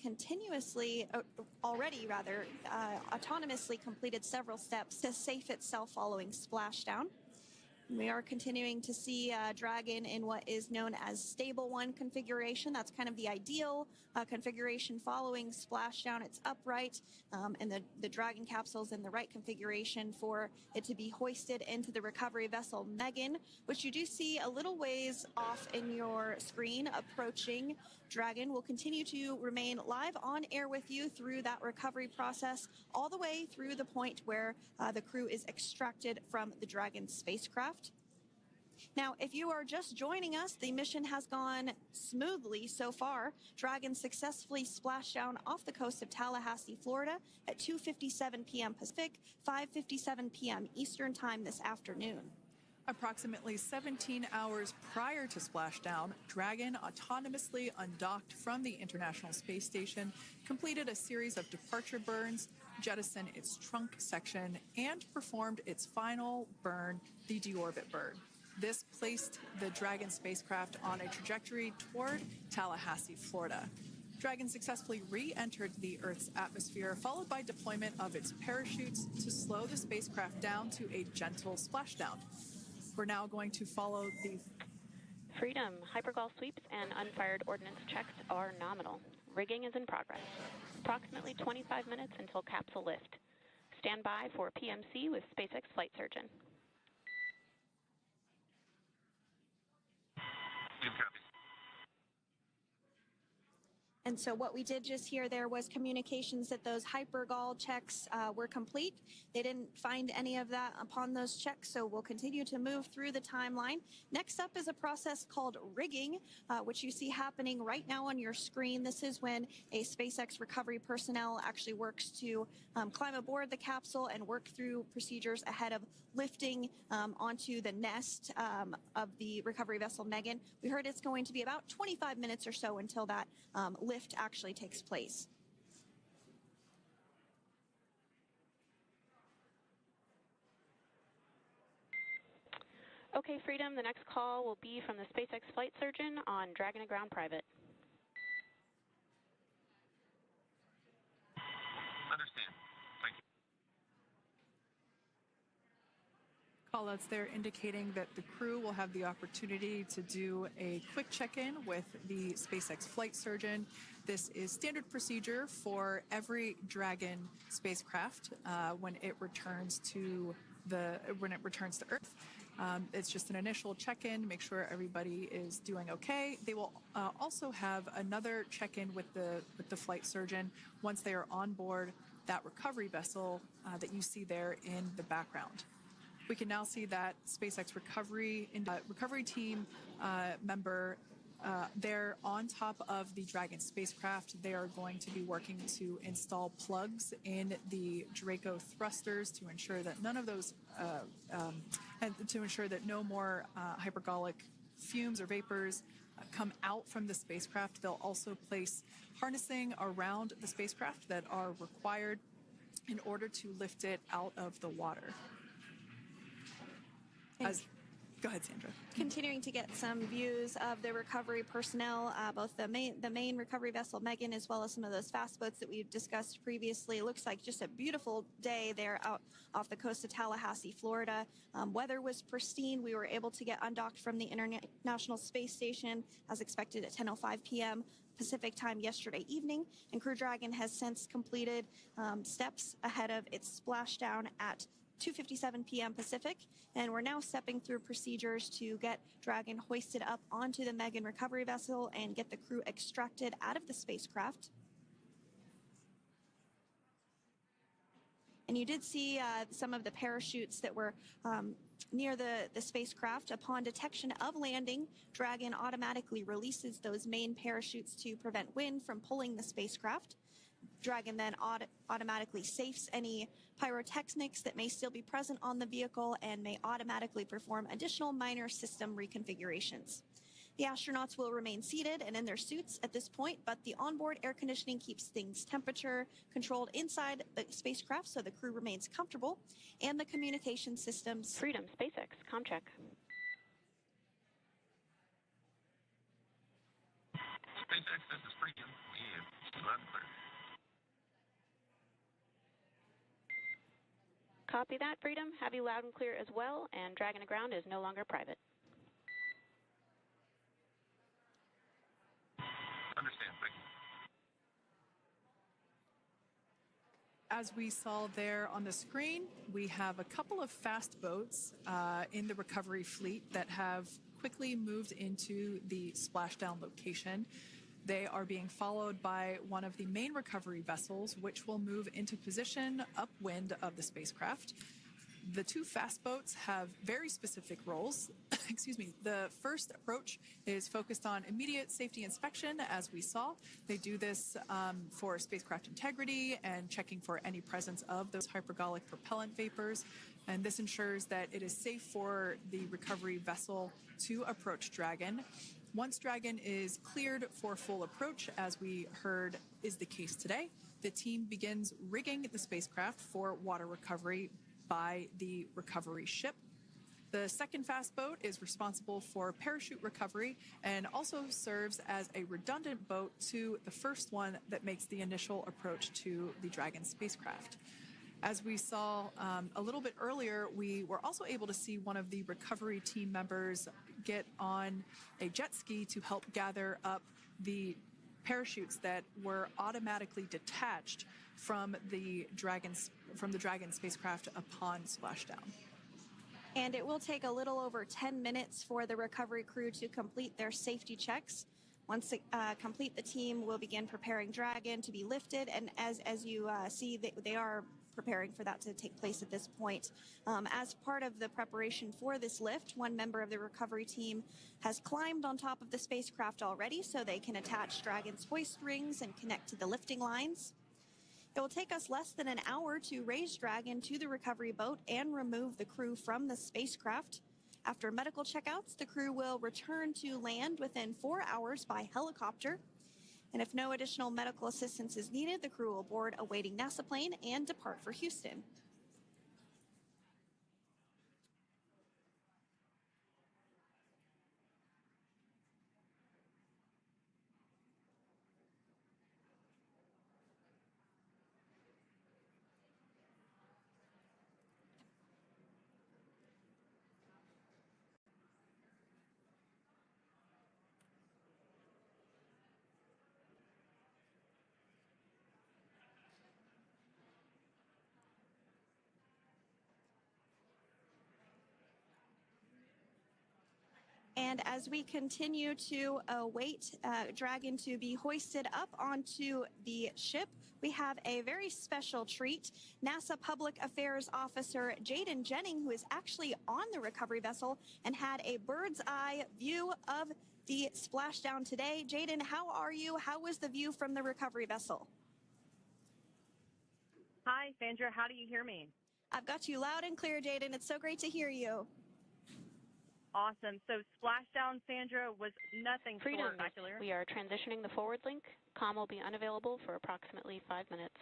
autonomously completed several steps to safe itself following splashdown. We are continuing to see Dragon in what is known as stable 1 configuration. That's kind of the ideal configuration following splashdown. It's upright, and the Dragon capsule's in the right configuration for it to be hoisted into the recovery vessel Megan, which you do see a little ways off in your screen approaching. Dragon will continue to remain live on air with you through that recovery process, all the way through the point where the crew is extracted from the Dragon spacecraft. Now, if you are just joining us, the mission has gone smoothly so far. Dragon successfully splashed down off the coast of Tallahassee, Florida at 2:57 p.m. Pacific, 5:57 p.m. Eastern Time this afternoon. Approximately 17 hours prior to splashdown, Dragon autonomously undocked from the International Space Station, completed a series of departure burns, jettisoned its trunk section, and performed its final burn, the deorbit burn. This placed the Dragon spacecraft on a trajectory toward Tallahassee, Florida. Dragon successfully re-entered the Earth's atmosphere, followed by deployment of its parachutes to slow the spacecraft down to a gentle splashdown. We're now going to follow the Freedom. Hypergol sweeps and unfired ordnance checks are nominal. Rigging is in progress. Approximately 25 minutes until capsule lift. Stand by for PMC with SpaceX flight surgeon. And so what we did just hear there was communications that those hypergol checks were complete. They didn't find any of that upon those checks, so we'll continue to move through the timeline. Next up is a process called rigging, which you see happening right now on your screen. This is when a SpaceX recovery personnel actually works to climb aboard the capsule and work through procedures ahead of lifting onto the nest of the recovery vessel Megan. We heard it's going to be about 25 minutes or so until that lift actually takes place. Okay, Freedom, the next call will be from the SpaceX flight surgeon on Dragon to Ground Private. Understand. Thank you. callouts there indicating that the crew will have the opportunity to do a quick check-in with the SpaceX flight surgeon. This is standard procedure for every Dragon spacecraft when it returns to Earth. It's just an initial check-in, make sure everybody is doing okay. They will also have another check-in with the flight surgeon once they are on board that recovery vessel that you see there in the background. We can now see that SpaceX recovery team member. They're on top of the Dragon spacecraft. They are going to be working to install plugs in the Draco thrusters to ensure that none of those, and to ensure that no more hypergolic fumes or vapors come out from the spacecraft. They'll also place harnessing around the spacecraft that are required in order to lift it out of the water. Go ahead, Sandra. Continuing to get some views of the recovery personnel, both the main recovery vessel, Megan, as well as some of those fast boats that we've discussed previously. It looks like just a beautiful day there out off the coast of Tallahassee, Florida. Weather was pristine. We were able to get undocked from the International Space Station as expected at 10:05 p.m. Pacific time yesterday evening, and Crew Dragon has since completed steps ahead of its splashdown at 2:57 p.m. Pacific, and we're now stepping through procedures to get Dragon hoisted up onto the Megan recovery vessel and get the crew extracted out of the spacecraft. And you did see some of the parachutes that were near the spacecraft. Upon detection of landing, Dragon automatically releases those main parachutes to prevent wind from pulling the spacecraft. Dragon then automatically safes any pyrotechnics that may still be present on the vehicle and may automatically perform additional minor system reconfigurations. The astronauts will remain seated and in their suits at this point, but the onboard air conditioning keeps things temperature controlled inside the spacecraft so the crew remains comfortable, and the communication systems. Freedom, SpaceX, ComCheck. SpaceX, this is Freedom. We have loud and clear. Copy that, Freedom. Have you loud and clear as well, and Dragon to ground is no longer private. Understand, thank you. As we saw there on the screen, we have a couple of fast boats in the recovery fleet that have quickly moved into the splashdown location. They are being followed by one of the main recovery vessels, which will move into position upwind of the spacecraft. The two fast boats have very specific roles. Excuse me. The first approach is focused on immediate safety inspection, as we saw. They do this for spacecraft integrity and checking for any presence of those hypergolic propellant vapors. And this ensures that it is safe for the recovery vessel to approach Dragon. Once Dragon is cleared for full approach, as we heard is the case today, the team begins rigging the spacecraft for water recovery by the recovery ship. The second fast boat is responsible for parachute recovery and also serves as a redundant boat to the first one that makes the initial approach to the Dragon spacecraft. As we saw a little bit earlier, we were also able to see one of the recovery team members get on a jet ski to help gather up the parachutes that were automatically detached from the Dragon spacecraft upon splashdown. And it will take a little over 10 minutes for the recovery crew to complete their safety checks. Once complete, the team will begin preparing Dragon to be lifted, and as you see, they are preparing for that to take place at this point. As part of the preparation for this lift, one member of the recovery team has climbed on top of the spacecraft already so they can attach Dragon's hoist rings and connect to the lifting lines. It will take us less than an hour to raise Dragon to the recovery boat and remove the crew from the spacecraft. After medical checkouts, the crew will return to land within 4 hours by helicopter. And if no additional medical assistance is needed, the crew will board a waiting NASA plane and depart for Houston. And as we continue to await Dragon to be hoisted up onto the ship, we have a very special treat. NASA Public Affairs Officer Jaden Jennings, who is actually on the recovery vessel and had a bird's eye view of the splashdown today. Jaden, how are you? How was the view from the recovery vessel? Hi, Sandra. How do you hear me? I've got you loud and clear, Jaden. It's so great to hear you. Awesome. So splashdown, Sandra, was nothing short spectacular. We are transitioning the forward link. Comm will be unavailable for approximately 5 minutes.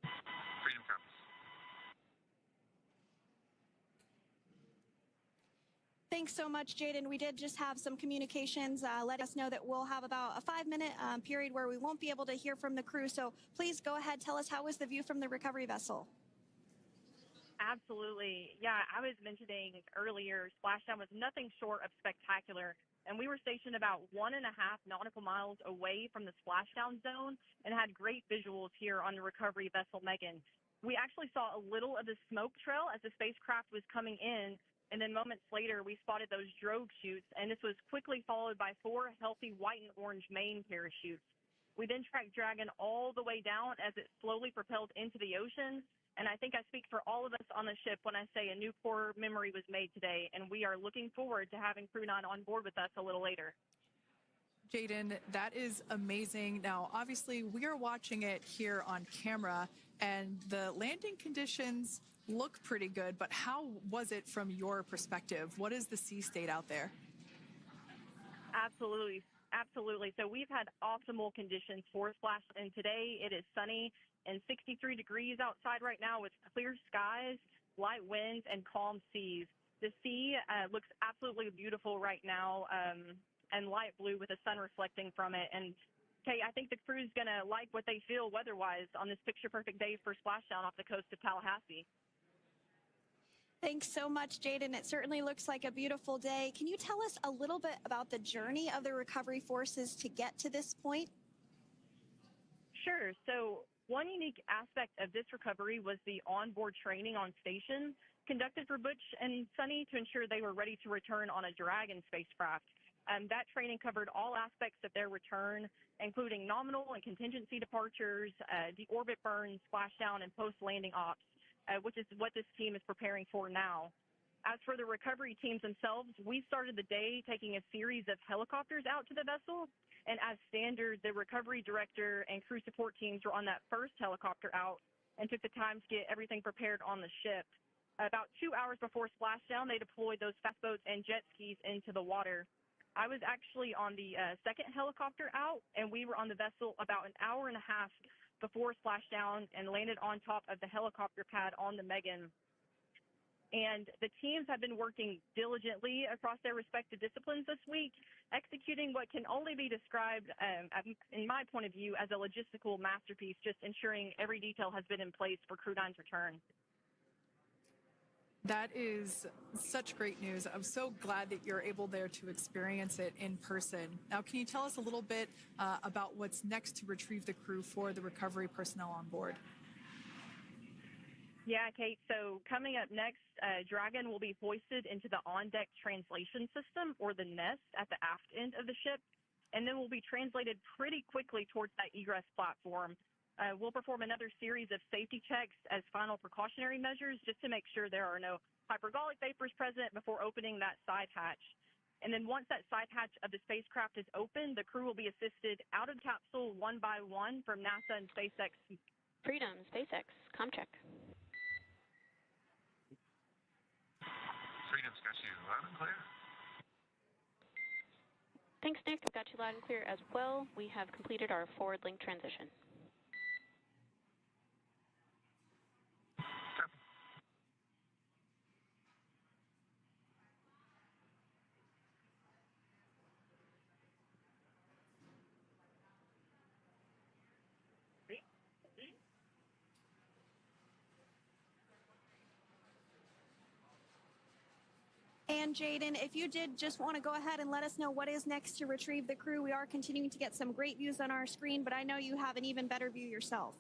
Freedom compass. Thanks so much, Jaden. We did just have some communications letting us know that we'll have about a 5-minute period where we won't be able to hear from the crew. So please go ahead, tell us, how was the view from the recovery vessel? Absolutely. Yeah, I was mentioning earlier, splashdown was nothing short of spectacular. And we were stationed about 1.5 nautical miles away from the splashdown zone and had great visuals here on the recovery vessel Megan. We actually saw a little of the smoke trail as the spacecraft was coming in. And then moments later, we spotted those drogue chutes, and this was quickly followed by 4 healthy white and orange main parachutes. We then tracked Dragon all the way down as it slowly propelled into the ocean. And I think I speak for all of us on the ship when I say a new core memory was made today, and we are looking forward to having Crew-9 on board with us a little later. Jaden, that is amazing. Now, obviously, we are watching it here on camera, and the landing conditions look pretty good, but how was it from your perspective? What is the sea state out there? Absolutely. Absolutely. So we've had optimal conditions for splash, and today it is sunny and 63 degrees outside right now with clear skies, light winds, and calm seas. The sea looks absolutely beautiful right now, and light blue with the sun reflecting from it. And Kay, I think the crew's going to like what they feel weather-wise on this picture-perfect day for splashdown off the coast of Tallahassee. Thanks so much, Jaden. It certainly looks like a beautiful day. Can you tell us a little bit about the journey of the recovery forces to get to this point? Sure. So one unique aspect of this recovery was the onboard training on station conducted for Butch and Suni to ensure they were ready to return on a Dragon spacecraft. That training covered all aspects of their return, including nominal and contingency departures, deorbit burns, splashdown, and post-landing ops, which is what this team is preparing for now. As for the recovery teams themselves, we started the day taking a series of helicopters out to the vessel. And as standard, the recovery director and crew support teams were on that first helicopter out and took the time to get everything prepared on the ship. About 2 hours before splashdown, they deployed those fast boats and jet skis into the water. I was actually on the second helicopter out, and we were on the vessel about an hour and a half before splashdown and landed on top of the helicopter pad on the Megan. And the teams have been working diligently across their respective disciplines this week, executing what can only be described, in my point of view, as a logistical masterpiece, just ensuring every detail has been in place for Crew-9's return. That is such great news. I'm so glad that you're able there to experience it in person. Now, can you tell us a little bit about what's next to retrieve the crew for the recovery personnel on board? Yeah, Kate. So coming up next, Dragon will be hoisted into the on-deck translation system, or the nest, at the aft end of the ship, and then will be translated pretty quickly towards that egress platform. We'll perform another series of safety checks as final precautionary measures just to make sure there are no hypergolic vapors present before opening that side hatch. And then once that side hatch of the spacecraft is open, the crew will be assisted out of the capsule one by one from NASA and SpaceX. Freedom, SpaceX, comm check. Freedom's got you loud and clear. Thanks, Nick. I've got you loud and clear as well. We have completed our forward link transition. And Jaden, if you did just want to go ahead and let us know what is next to retrieve the crew, we are continuing to get some great views on our screen, but I know you have an even better view yourself.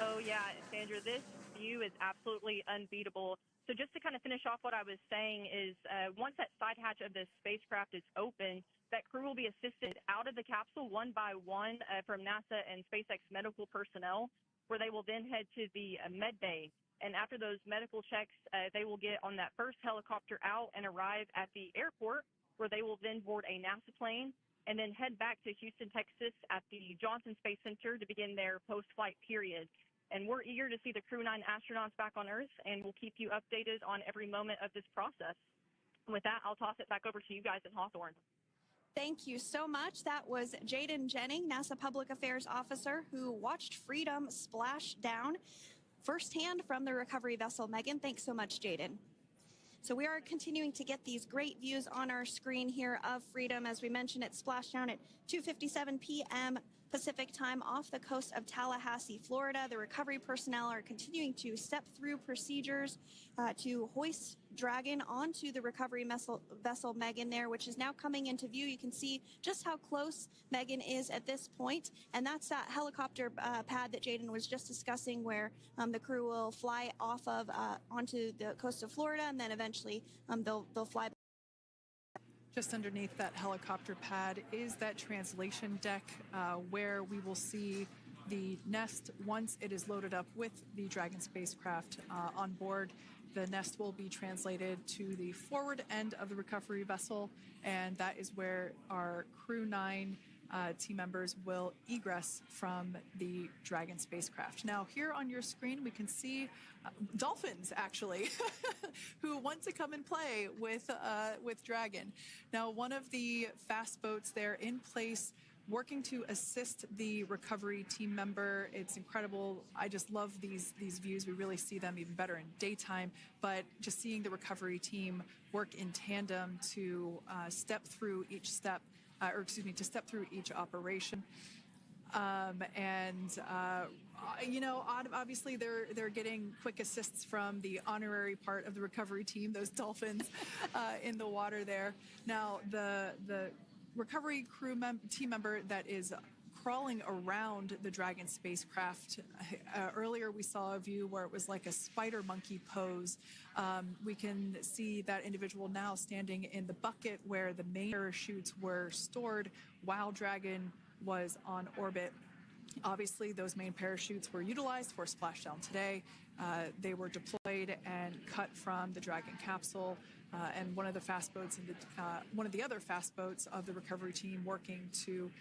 Oh, yeah, Sandra, this view is absolutely unbeatable. So just to kind of finish off what I was saying is once that side hatch of the spacecraft is open, that crew will be assisted out of the capsule one by one from NASA and SpaceX medical personnel, where they will then head to the med bay. And after those medical checks, they will get on that first helicopter out and arrive at the airport, where they will then board a NASA plane and then head back to Houston, Texas at the Johnson Space Center to begin their post-flight period. And we're eager to see the Crew-9 astronauts back on Earth, and we'll keep you updated on every moment of this process. With that, I'll toss it back over to you guys in Hawthorne. Thank you so much. That was Jaden Jennings, NASA Public Affairs Officer, who watched Freedom splash down firsthand from the recovery vessel. Megan, thanks so much, Jaden. So we are continuing to get these great views on our screen here of Freedom. As we mentioned, it splashed down at 2:57 p.m. Pacific time off the coast of Tallahassee, Florida. The recovery personnel are continuing to step through procedures to hoist Dragon onto the recovery vessel Megan there, which is now coming into view. You can see just how close Megan is at this point, and that's that helicopter pad that Jaden was just discussing, where the crew will fly off of onto the coast of Florida, and then eventually they'll fly. Just underneath that helicopter pad is that translation deck where we will see the nest once it is loaded up with the Dragon spacecraft on board. The nest will be translated to the forward end of the recovery vessel, and that is where our Crew-9 team members will egress from the Dragon spacecraft. Now, here on your screen, we can see dolphins, actually, who want to come and play with Dragon. Now, one of the fast boats there in place, working to assist the recovery team member. It's incredible. I just love these views. We really see them even better in daytime, but just seeing the recovery team work in tandem to step through each step, to step through each operation. You know, obviously they're getting quick assists from the honorary part of the recovery team, those dolphins in the water there. Now, the recovery team member that is crawling around the Dragon spacecraft. Earlier we saw a view where it was like a spider monkey pose. We can see that individual now standing in the bucket where the main parachutes were stored while Dragon was on orbit. Obviously, those main parachutes were utilized for splashdown today. They were deployed and cut from the Dragon capsule, and one of the fast boats, one of the other fast boats of the recovery team, working to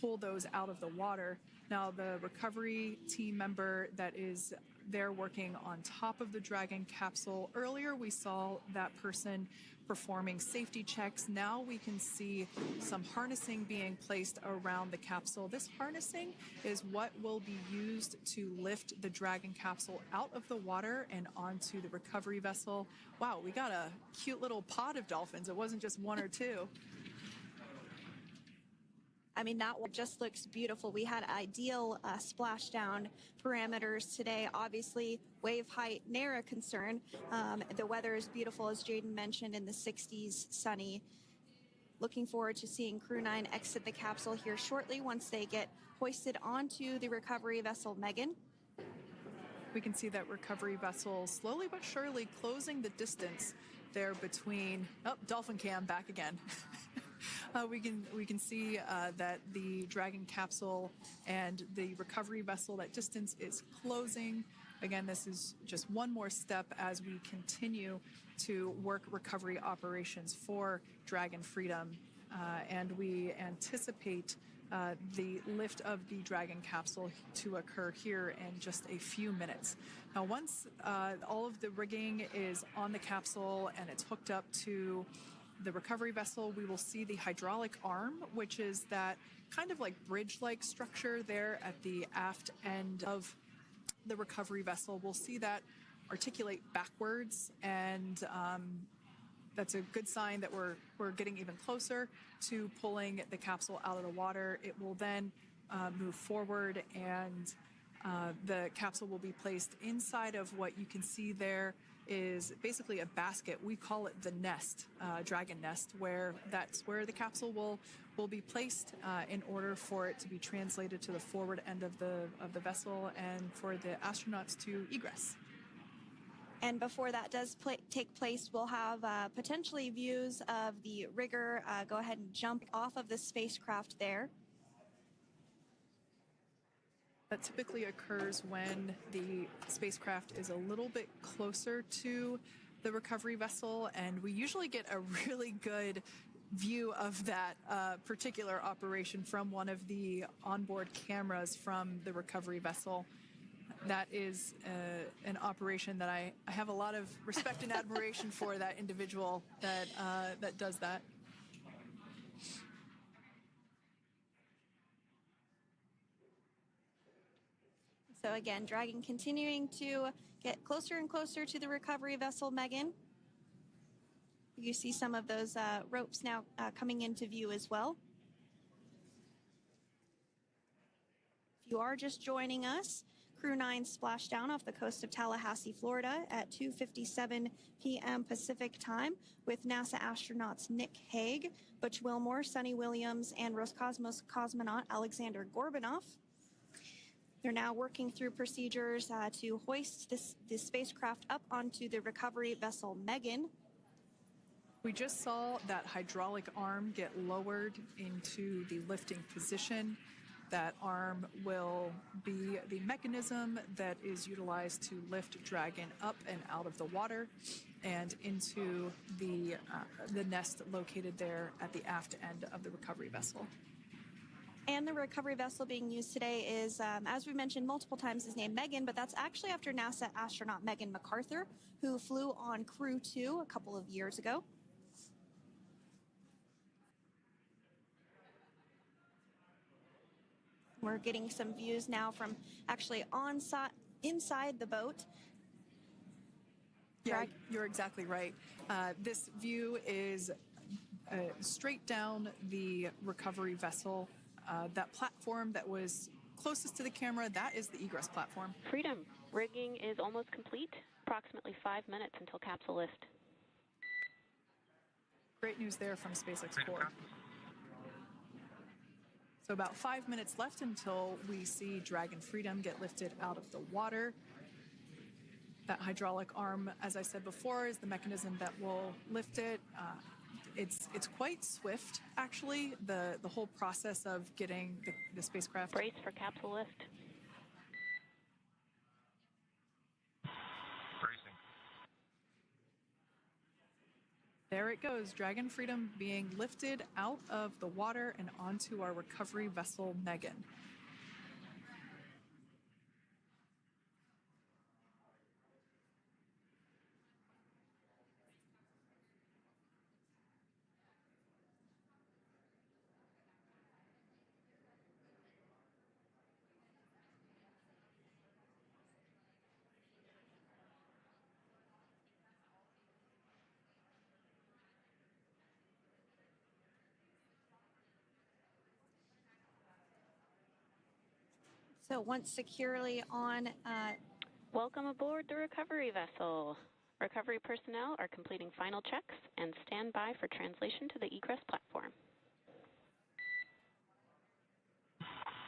pull those out of the water. Now, the recovery team member that is there working on top of the Dragon capsule. Earlier, we saw that person performing safety checks. Now we can see some harnessing being placed around the capsule. This harnessing is what will be used to lift the Dragon capsule out of the water and onto the recovery vessel. Wow, we got a cute little pod of dolphins. It wasn't just one or two. I mean, that one just looks beautiful. We had ideal splashdown parameters today. Obviously, wave height, ne'er a concern. The weather is beautiful, as Jaden mentioned, in the 60s, sunny. Looking forward to seeing Crew-9 exit the capsule here shortly once they get hoisted onto the recovery vessel Megan. We can see that recovery vessel slowly but surely closing the distance there between, oh, dolphin cam back again. We can see that the Dragon capsule and the recovery vessel, that distance is closing. Again, this is just one more step as we continue to work recovery operations for Dragon Freedom, and we anticipate the lift of the Dragon capsule to occur here in just a few minutes. Now, once all of the rigging is on the capsule and it's hooked up to the recovery vessel, we will see the hydraulic arm, which is that kind of like bridge-like structure there at the aft end of the recovery vessel. We'll see that articulate backwards, and that's a good sign that we're getting even closer to pulling the capsule out of the water. It will then move forward, and the capsule will be placed inside of what you can see there is basically a basket. We call it the nest, Dragon nest, where that's where the capsule will be placed in order for it to be translated to the forward end of the vessel and for the astronauts to egress. And before that does take place, we'll have potentially views of the rigger go ahead and jump off of the spacecraft there. That typically occurs when the spacecraft is a little bit closer to the recovery vessel, and we usually get a really good view of that particular operation from one of the onboard cameras from the recovery vessel. That is an operation that I have a lot of respect and admiration for, that individual that does that. So again, Dragon continuing to get closer and closer to the recovery vessel, Megan. You see some of those ropes now coming into view as well. If you are just joining us, Crew-9 splashdown off the coast of Tallahassee, Florida at 2:57 p.m. Pacific time with NASA astronauts Nick Hague, Butch Wilmore, Suni Williams, and Roscosmos cosmonaut Alexander Gorbanov. They're now working through procedures to hoist this spacecraft up onto the recovery vessel Megan. We just saw that hydraulic arm get lowered into the lifting position. That arm will be the mechanism that is utilized to lift Dragon up and out of the water and into the nest located there at the aft end of the recovery vessel. And the recovery vessel being used today is, as we mentioned multiple times, is named Megan, but that's actually after NASA astronaut Megan McArthur, who flew on Crew-2 a couple of years ago. We're getting some views now from actually inside the boat. Yeah, you're exactly right. This view is straight down the recovery vessel. That platform that was closest to the camera, that is the egress platform. Freedom. Rigging is almost complete. Approximately 5 minutes until capsule lift. Great news there from SpaceX Core. So about 5 minutes left until we see Dragon Freedom get lifted out of the water. That hydraulic arm, as I said before, is the mechanism that will lift it. It's quite swift, actually, the whole process of getting the spacecraft. Brace for capsule lift. Bracing. There it goes, Dragon Freedom being lifted out of the water and onto our recovery vessel, Megan. So once securely on... Welcome aboard the recovery vessel. Recovery personnel are completing final checks and stand by for translation to the egress platform.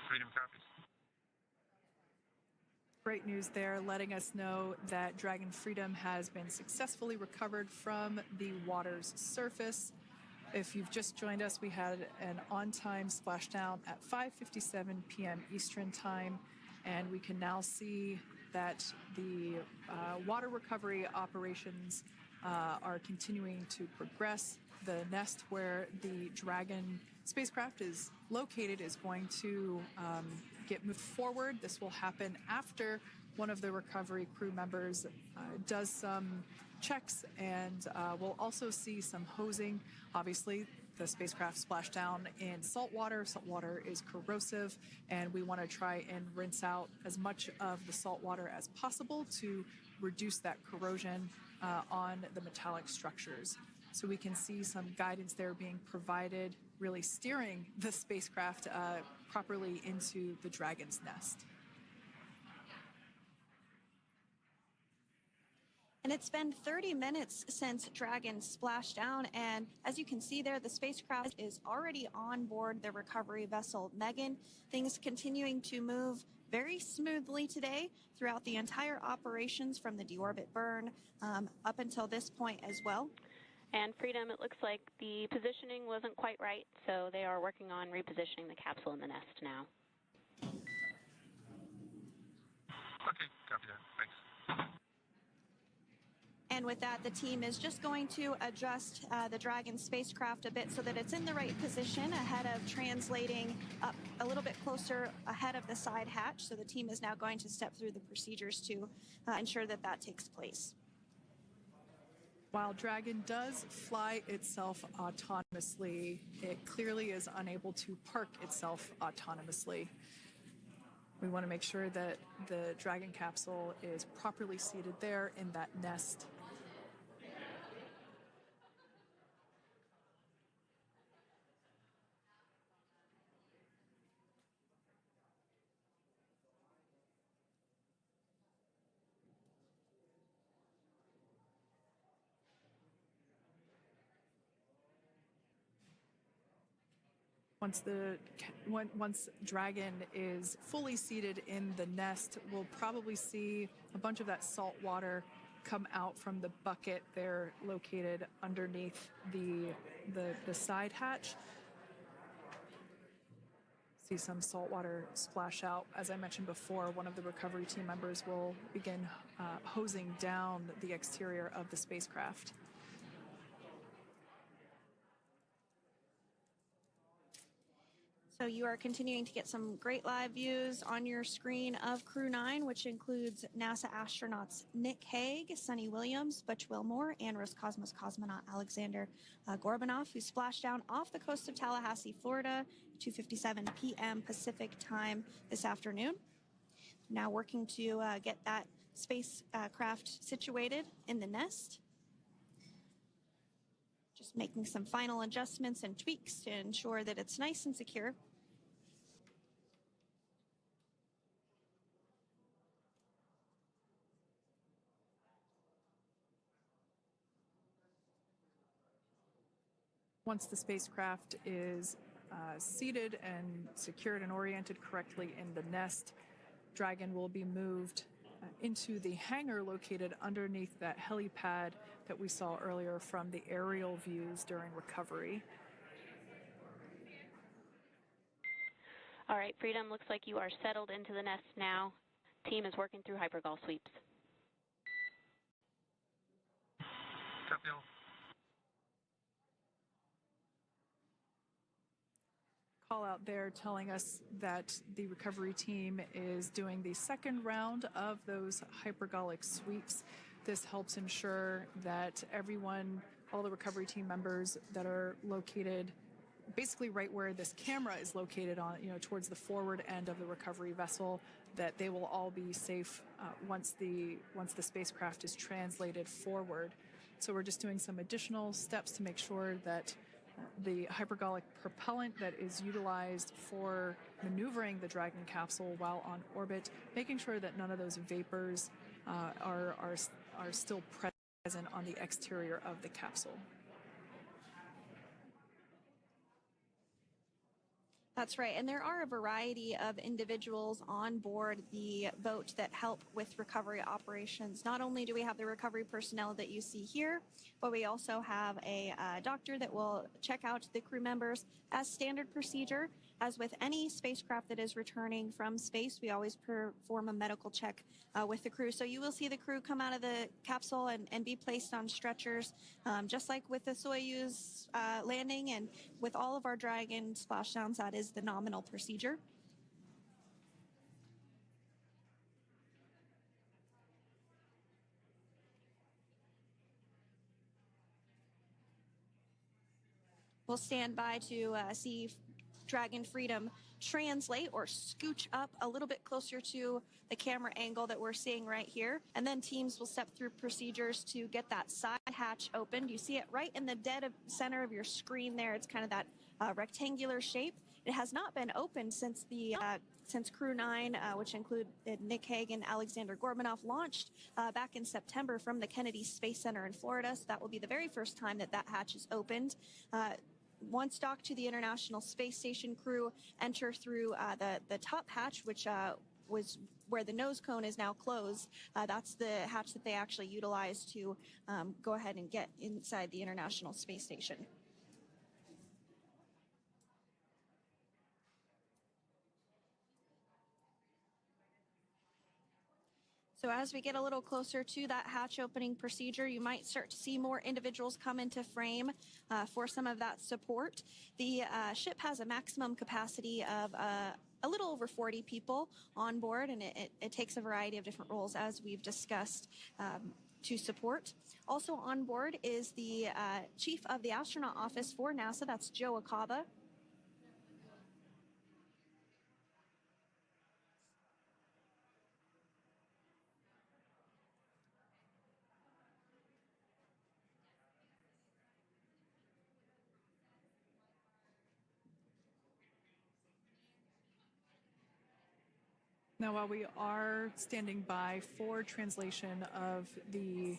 Freedom copies. Great news there, letting us know that Dragon Freedom has been successfully recovered from the water's surface. If you've just joined us, we had an on-time splashdown at 5:57 p.m. Eastern Time, and we can now see that the water recovery operations are continuing to progress. The nest where the Dragon spacecraft is located is going to get moved forward. This will happen after one of the recovery crew members does some checks, and we'll also see some hosing. Obviously, the spacecraft splashed down in salt water. Salt water is corrosive, and we want to try and rinse out as much of the salt water as possible to reduce that corrosion on the metallic structures. So we can see some guidance there being provided, really steering the spacecraft properly into the Dragon's nest. And it's been 30 minutes since Dragon splashed down, and as you can see there, the spacecraft is already on board the recovery vessel Megan. Things continuing to move very smoothly today throughout the entire operations from the deorbit burn up until this point as well. And Freedom, it looks like the positioning wasn't quite right, so they are working on repositioning the capsule in the nest now. Okay, copy that. Thanks. And with that, the team is just going to adjust the Dragon spacecraft a bit so that it's in the right position ahead of translating up a little bit closer ahead of the side hatch. So the team is now going to step through the procedures to ensure that that takes place. While Dragon does fly itself autonomously, it clearly is unable to park itself autonomously. We want to make sure that the Dragon capsule is properly seated there in that nest. Once Dragon is fully seated in the nest, we'll probably see a bunch of that salt water come out from the bucket there located underneath the side hatch. See some salt water splash out. As I mentioned before, one of the recovery team members will begin hosing down the exterior of the spacecraft. So you are continuing to get some great live views on your screen of Crew-9, which includes NASA astronauts Nick Hague, Suni Williams, Butch Wilmore, and Roscosmos cosmonaut Alexander Gorbanov, who splashed down off the coast of Tallahassee, Florida, 2:57 p.m. Pacific time this afternoon. Now working to get that spacecraft situated in the nest. Just making some final adjustments and tweaks to ensure that it's nice and secure. Once the spacecraft is seated and secured and oriented correctly in the nest, Dragon will be moved into the hangar located underneath that helipad that we saw earlier from the aerial views during recovery. All right, Freedom, looks like you are settled into the nest now. Team is working through hypergol sweeps. Copy all. Call out there telling us that the recovery team is doing the second round of those hypergolic sweeps. This helps ensure that everyone, all the recovery team members that are located basically right where this camera is located on, towards the forward end of the recovery vessel, that they will all be safe once the spacecraft is translated forward. So we're just doing some additional steps to make sure that the hypergolic propellant that is utilized for maneuvering the Dragon capsule while on orbit, making sure that none of those vapors are still present on the exterior of the capsule. That's right, and there are a variety of individuals on board the boat that help with recovery operations. Not only do we have the recovery personnel that you see here, but we also have a doctor that will check out the crew members as standard procedure. As with any spacecraft that is returning from space, we always perform a medical check with the crew. So you will see the crew come out of the capsule and be placed on stretchers, just like with the Soyuz landing and with all of our Dragon splashdowns, that is the nominal procedure. We'll stand by to see Dragon Freedom translate or scooch up a little bit closer to the camera angle that we're seeing right here. And then teams will step through procedures to get that side hatch opened. You see it right in the dead center of your screen there. It's kind of that rectangular shape. It has not been opened since since Crew-9, which include Nick Hague and Alexander Gorbanov, launched back in September from the Kennedy Space Center in Florida. So that will be the very first time that that hatch is opened. Once docked to the International Space Station, crew enter through the top hatch, which was where the nose cone is now closed. That's the hatch that they actually utilize to go ahead and get inside the International Space Station. So as we get a little closer to that hatch opening procedure, you might start to see more individuals come into frame for some of that support. The ship has a maximum capacity of a little over 40 people on board, and it takes a variety of different roles, as we've discussed, to support. Also on board is the chief of the astronaut office for NASA, that's Joe Acaba. Now, while we are standing by for translation of the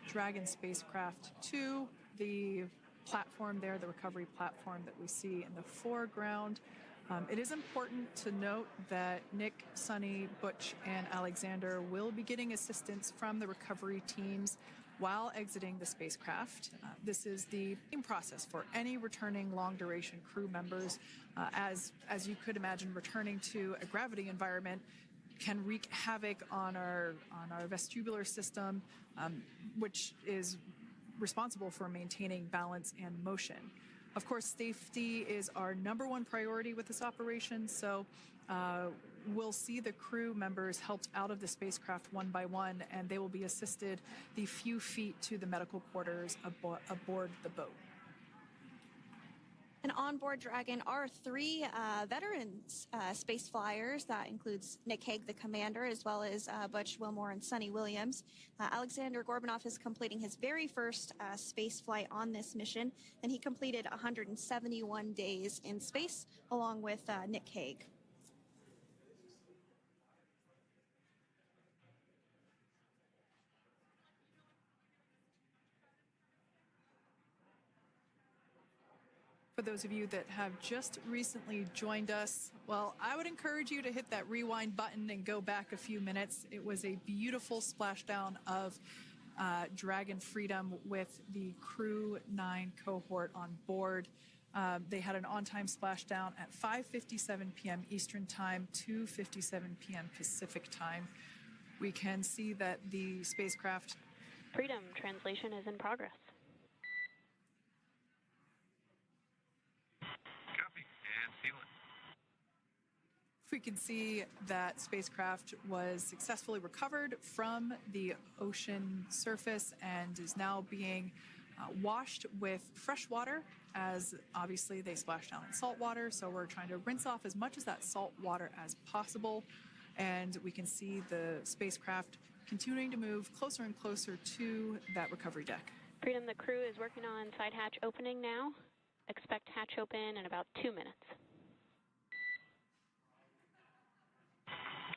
Dragon spacecraft to the platform there, the recovery platform that we see in the foreground, it is important to note that Nick, Suni, Butch, and Alexander will be getting assistance from the recovery teams while exiting the spacecraft. This is the same process for any returning long-duration crew members. As you could imagine, returning to a gravity environment can wreak havoc on our vestibular system, which is responsible for maintaining balance and motion. Of course, safety is our #1 priority with this operation, so we'll see the crew members helped out of the spacecraft one by one, and they will be assisted the few feet to the medical quarters aboard the boat. And on board Dragon are 3 veteran space flyers. That includes Nick Hague, the commander, as well as Butch, Wilmore, and Suni Williams. Alexander Gorbunov is completing his very first space flight on this mission, and he completed 171 days in space along with Nick Hague. For those of you that have just recently joined us, well, I would encourage you to hit that rewind button and go back a few minutes. It was a beautiful splashdown of Dragon Freedom with the Crew-9 cohort on board. They had an on-time splashdown at 5:57 p.m. Eastern Time, 2:57 p.m. Pacific Time. We can see that the spacecraft... Freedom translation is in progress. We can see that spacecraft was successfully recovered from the ocean surface and is now being washed with fresh water, as obviously they splashed down in salt water. So we're trying to rinse off as much of that salt water as possible. And we can see the spacecraft continuing to move closer and closer to that recovery deck. Freedom, the crew is working on side hatch opening now. Expect hatch open in about 2 minutes.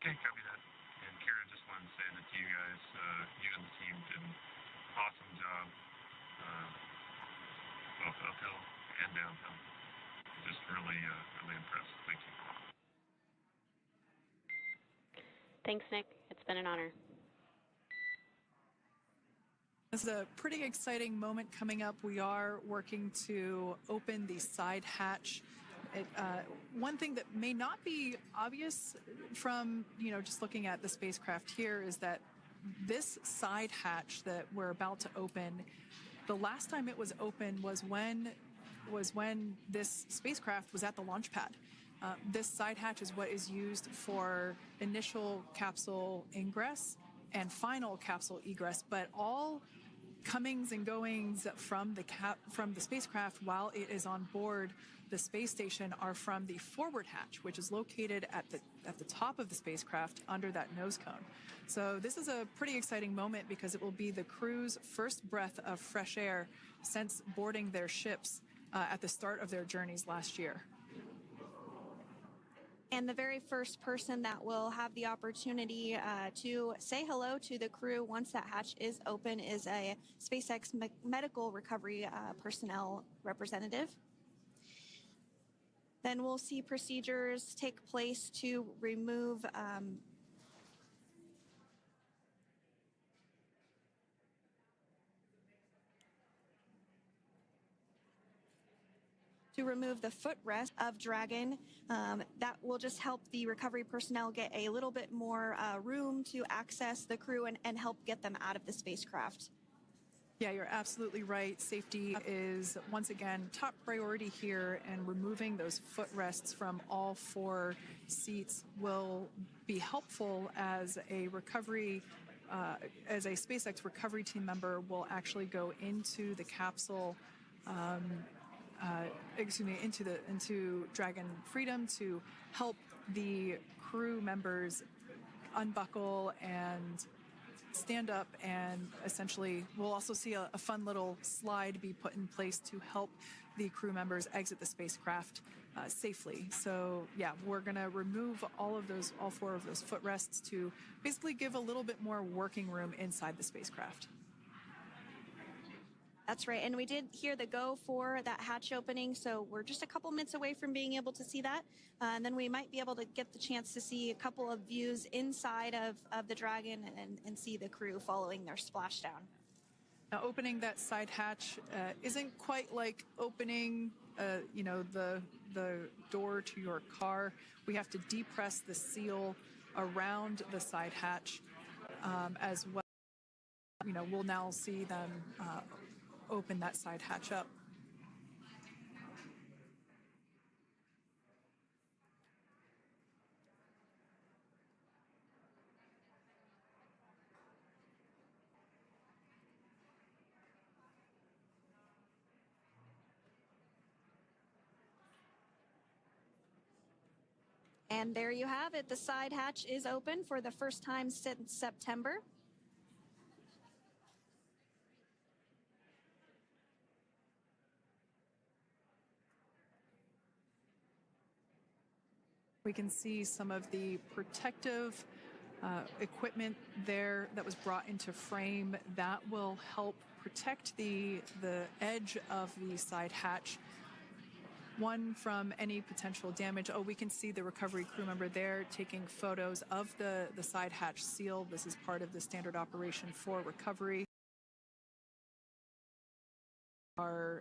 Okay, copy that. And Kira, just wanted to say that to you guys, you and the team did an awesome job, both uphill and downhill. Just really impressed. Thank you. Thanks, Nick. It's been an honor. This is a pretty exciting moment coming up. We are working to open the side hatch. One thing that may not be obvious from, just looking at the spacecraft here is that this side hatch that we're about to open, the last time it was open was when this spacecraft was at the launch pad. This side hatch is what is used for initial capsule ingress and final capsule egress, but all comings and goings from the spacecraft while it is on board the space station are from the forward hatch, which is located at the top of the spacecraft under that nose cone. So this is a pretty exciting moment because it will be the crew's first breath of fresh air since boarding their ships at the start of their journeys last year. And the very first person that will have the opportunity to say hello to the crew once that hatch is open is a SpaceX medical recovery personnel representative. Then we'll see procedures take place to remove to remove the footrest of Dragon. That will just help the recovery personnel get a little bit more room to access the crew and help get them out of the spacecraft. Yeah, you're absolutely right. Safety is, once again, top priority here, and removing those footrests from all 4 seats will be helpful as a recovery, as a SpaceX recovery team member will actually go into the capsule, into Dragon Freedom to help the crew members unbuckle and stand up, and essentially we'll also see a fun little slide be put in place to help the crew members exit the spacecraft safely. So yeah, we're going to remove all 4 of those footrests to basically give a little bit more working room inside the spacecraft. That's right, and we did hear the go for that hatch opening, so we're just a couple minutes away from being able to see that, and then we might be able to get the chance to see a couple of views inside of the Dragon and see the crew following their splashdown. Now, opening that side hatch isn't quite like opening, the door to your car. We have to depress the seal around the side hatch as well. We'll now see them open that side hatch up. And there you have it. The side hatch is open for the first time since September. We can see some of the protective equipment there that was brought into frame that will help protect the edge of the side hatch, one from any potential damage. Oh, we can see the recovery crew member there taking photos of the side hatch seal. This is part of the standard operation for recovery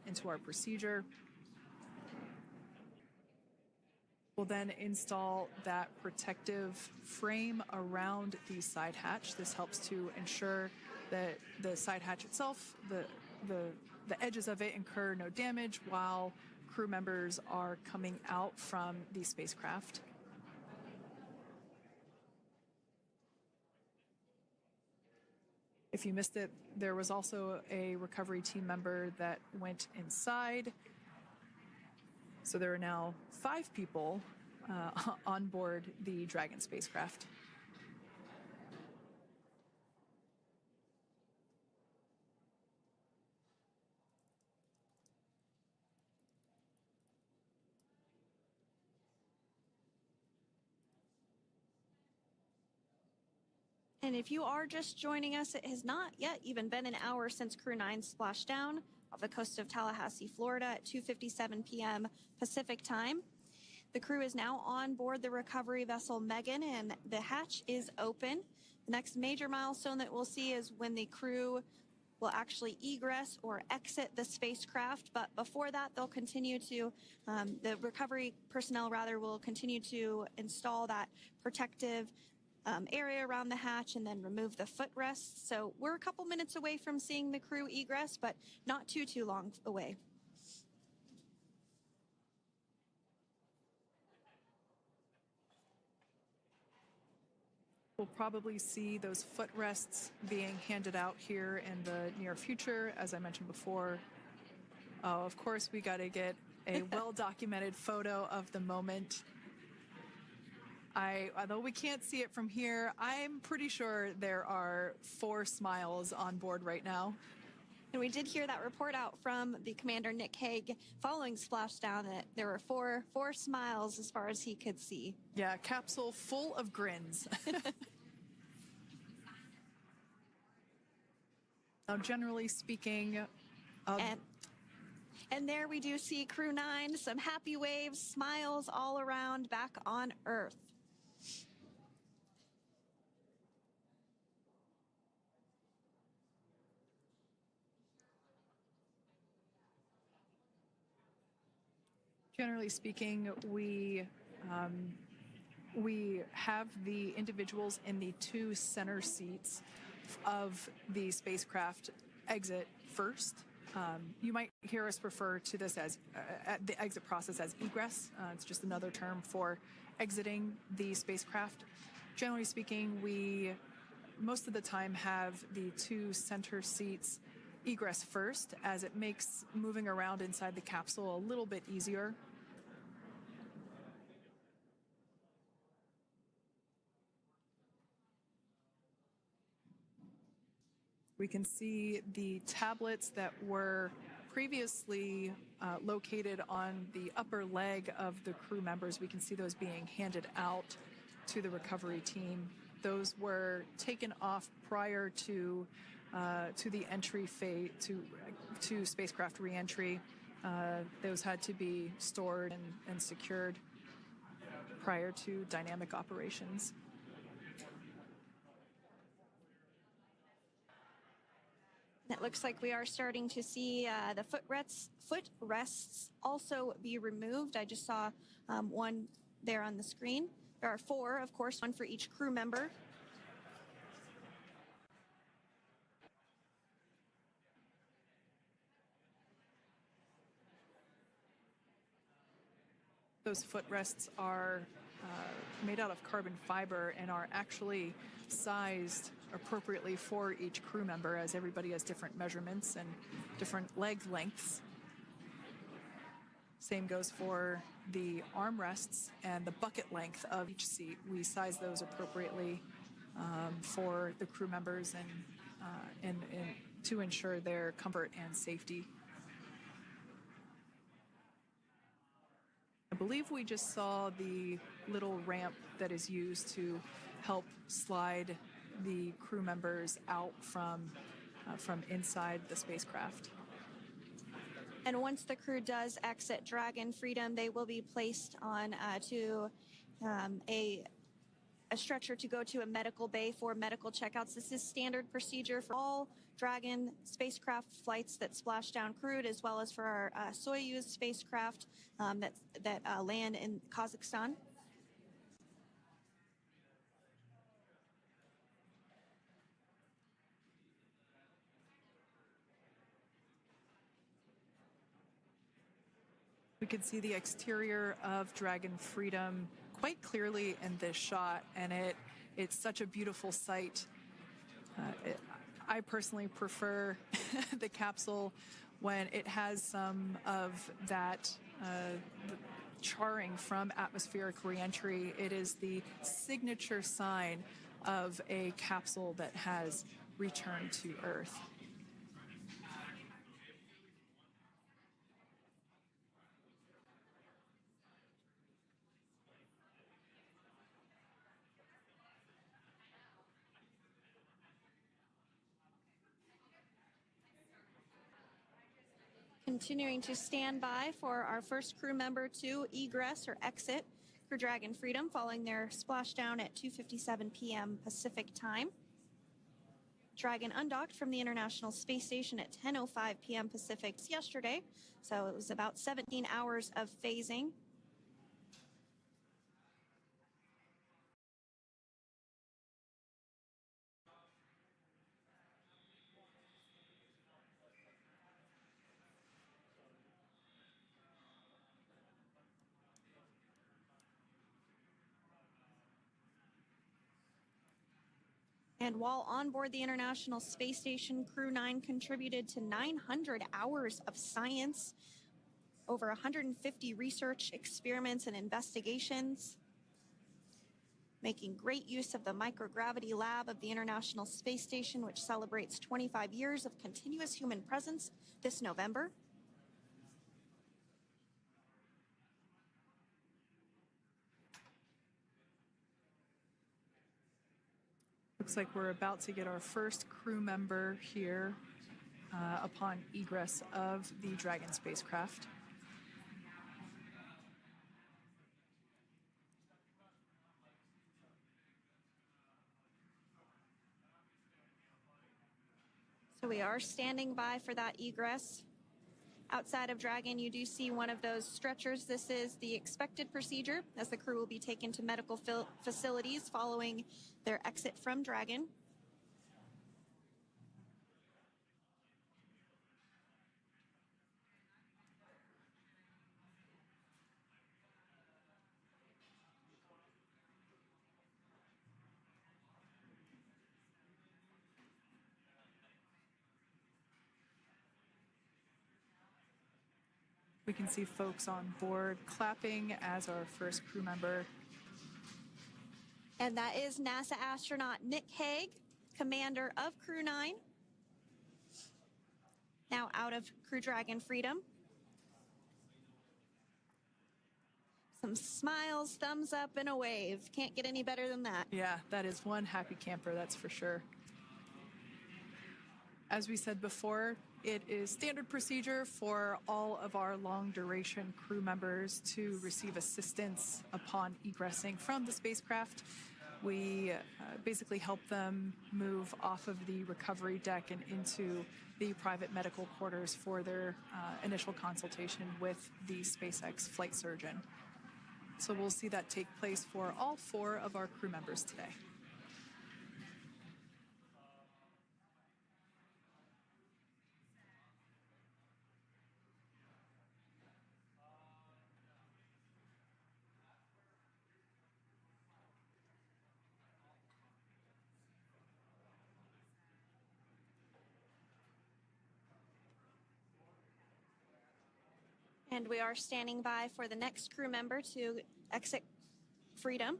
into our procedure. We'll then install that protective frame around the side hatch. This helps to ensure that the side hatch itself, the edges of it, incur no damage while crew members are coming out from the spacecraft. If you missed it, there was also a recovery team member that went inside. So there are now 5 people on board the Dragon spacecraft. And if you are just joining us, it has not yet even been an hour since Crew-9 splashed down off the coast of Tallahassee, Florida at 2:57 p.m. Pacific time. The crew is now on board the recovery vessel Megan, and the hatch is open. The next major milestone that we'll see is when the crew will actually egress or exit the spacecraft. But before that, they'll continue to, the recovery personnel rather, will continue to install that protective area around the hatch and then remove the footrests. So we're a couple minutes away from seeing the crew egress, but not too long away. We'll probably see those footrests being handed out here in the near future, as I mentioned before. Oh, of course, we got to get a well-documented photo of the moment. Although we can't see it from here, I'm pretty sure there are 4 smiles on board right now. And we did hear that report out from the commander, Nick Hague, following splashdown, that there were four smiles as far as he could see. Yeah, capsule full of grins. Now, generally speaking, and there we do see Crew-9, some happy waves, smiles all around back on Earth. Generally speaking, we have the individuals in the two center seats of the spacecraft exit first. You might hear us refer to this as the exit process as egress. It's just another term for exiting the spacecraft. Generally speaking, we most of the time have the two center seats egress first, as it makes moving around inside the capsule a little bit easier. We can see the tablets that were previously located on the upper leg of the crew members. We can see those being handed out to the recovery team. Those were taken off prior to the entry phase, to spacecraft reentry. Those had to be stored and secured prior to dynamic operations. It looks like we are starting to see the footrests also be removed. I just saw one there on the screen. There are 4, of course, one for each crew member. Those footrests are made out of carbon fiber and are actually sized appropriately for each crew member, as everybody has different measurements and different leg lengths. Same goes for the armrests and the bucket length of each seat. We size those appropriately for the crew members and to ensure their comfort and safety. I believe we just saw the little ramp that is used to help slide the crew members out from inside the spacecraft. And once the crew does exit Dragon Freedom, they will be placed on to a stretcher to go to a medical bay for medical checkouts. This is standard procedure for all Dragon spacecraft flights that splashdown crewed, as well as for our Soyuz spacecraft that land in Kazakhstan. We can see the exterior of Dragon Freedom quite clearly in this shot, and it's such a beautiful sight. I personally prefer the capsule when it has some of that charring from atmospheric reentry. It is the signature sign of a capsule that has returned to Earth. Continuing to stand by for our first crew member to egress or exit Crew Dragon Freedom following their splashdown at 2:57 p.m. Pacific time. Dragon undocked from the International Space Station at 10:05 p.m. Pacific yesterday, so it was about 17 hours of phasing. And while on board the International Space Station, Crew-9 contributed to 900 hours of science, over 150 research experiments and investigations, making great use of the microgravity lab of the International Space Station, which celebrates 25 years of continuous human presence this November. Looks like we're about to get our first crew member here upon egress of the Dragon spacecraft. So we are standing by for that egress. Outside of Dragon, you do see one of those stretchers. This is the expected procedure as the crew will be taken to medical facilities following their exit from Dragon. We can see folks on board clapping as our first crew member. And that is NASA astronaut Nick Hague, commander of Crew-9, now out of Crew Dragon Freedom. Some smiles, thumbs up, and a wave. Can't get any better than that. Yeah, that is one happy camper, that's for sure. As we said before, it is standard procedure for all of our long-duration crew members to receive assistance upon egressing from the spacecraft. We basically help them move off of the recovery deck and into the private medical quarters for their initial consultation with the SpaceX flight surgeon. So we'll see that take place for all 4 of our crew members today. And we are standing by for the next crew member to exit Freedom.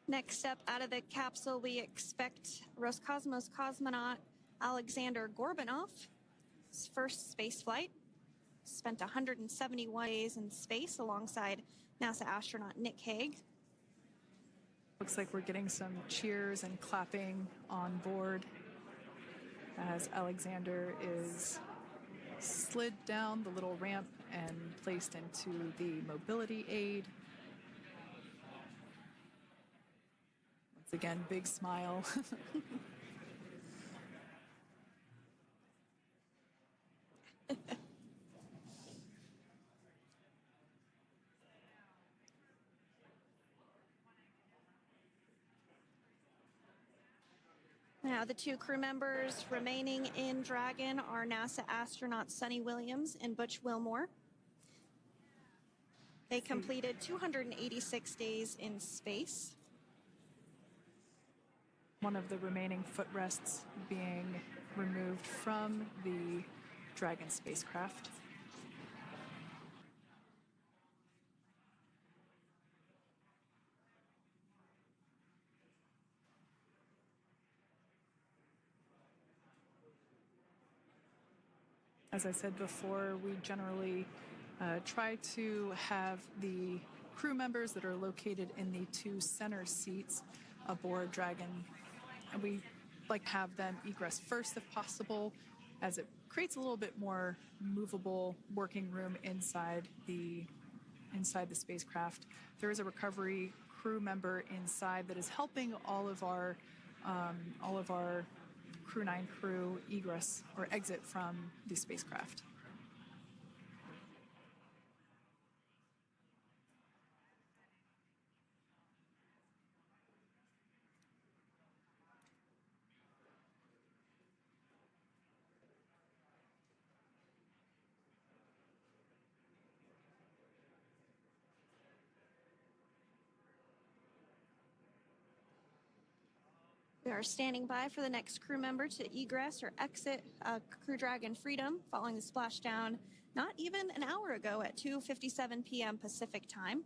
Next up out of the capsule, we expect Roscosmos cosmonaut Alexander Gorbanov. His first space flight. Spent 171 days in space alongside NASA astronaut Nick Hague. Looks like we're getting some cheers and clapping on board as Alexander is slid down the little ramp and placed into the mobility aid. Once again, big smile. Now, the 2 crew members remaining in Dragon are NASA astronauts Suni Williams and Butch Wilmore. They completed 286 days in space. One of the remaining footrests being removed from the Dragon spacecraft. As I said before, we generally try to have the crew members that are located in the 2 center seats aboard Dragon, and we like to have them egress first if possible, as it creates a little bit more movable working room inside the spacecraft. There is a recovery crew member inside that is helping all of our Crew-9 crew egress or exit from the spacecraft. We are standing by for the next crew member to egress or exit Crew Dragon Freedom following the splashdown not even an hour ago at 2:57 p.m. Pacific time.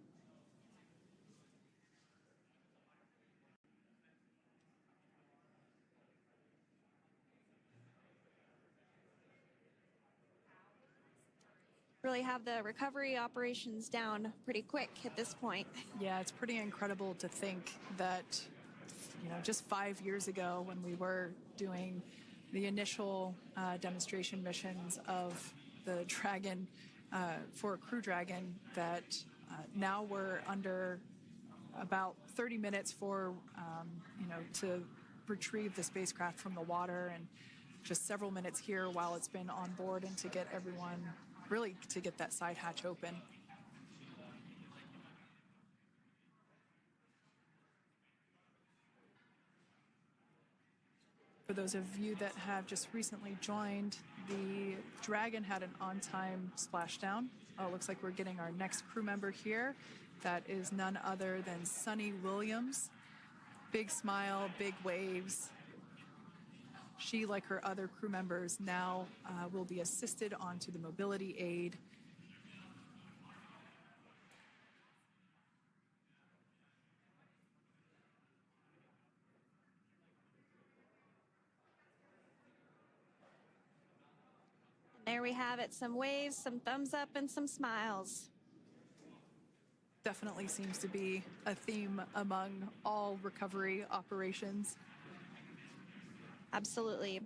Really have the recovery operations down pretty quick at this point. Yeah, it's pretty incredible to think that, just 5 years ago when we were doing the initial demonstration missions of the Dragon for Crew Dragon, that now we're under about 30 minutes for, to retrieve the spacecraft from the water, and just several minutes here while it's been on board, and to get everyone, really to get that side hatch open. For those of you that have just recently joined, the Dragon had an on-time splashdown. Oh, it looks like we're getting our next crew member here. That is none other than Suni Williams. Big smile, big waves. She, like her other crew members, now will be assisted onto the mobility aid. There we have it, some waves, some thumbs up, and some smiles. Definitely seems to be a theme among all recovery operations. Absolutely.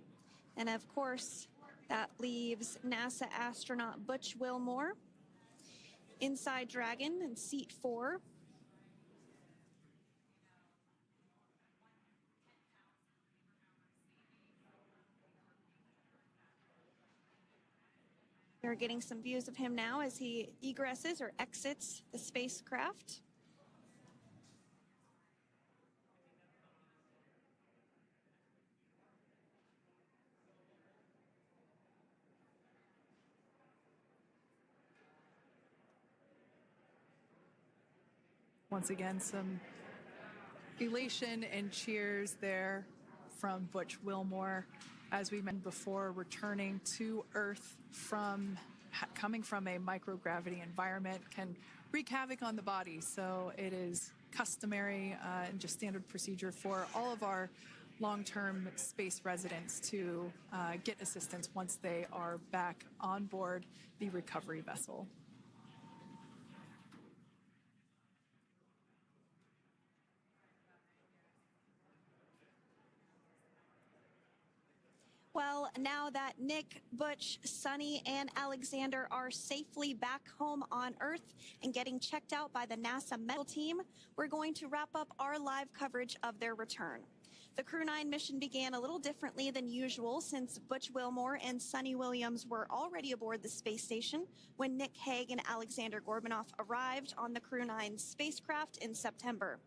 And of course, that leaves NASA astronaut Butch Wilmore inside Dragon in seat 4. We're getting some views of him now as he egresses or exits the spacecraft. Once again, some elation and cheers there from Butch Wilmore. As we mentioned before, returning to Earth coming from a microgravity environment can wreak havoc on the body. So it is customary and just standard procedure for all of our long-term space residents to get assistance once they are back on board the recovery vessel. Well, now that Nick, Butch, Suni, and Alexander are safely back home on Earth and getting checked out by the NASA medical team, we're going to wrap up our live coverage of their return. The Crew-9 mission began a little differently than usual since Butch Wilmore and Suni Williams were already aboard the space station when Nick Hague and Alexander Gorbunoff arrived on the Crew-9 spacecraft in September.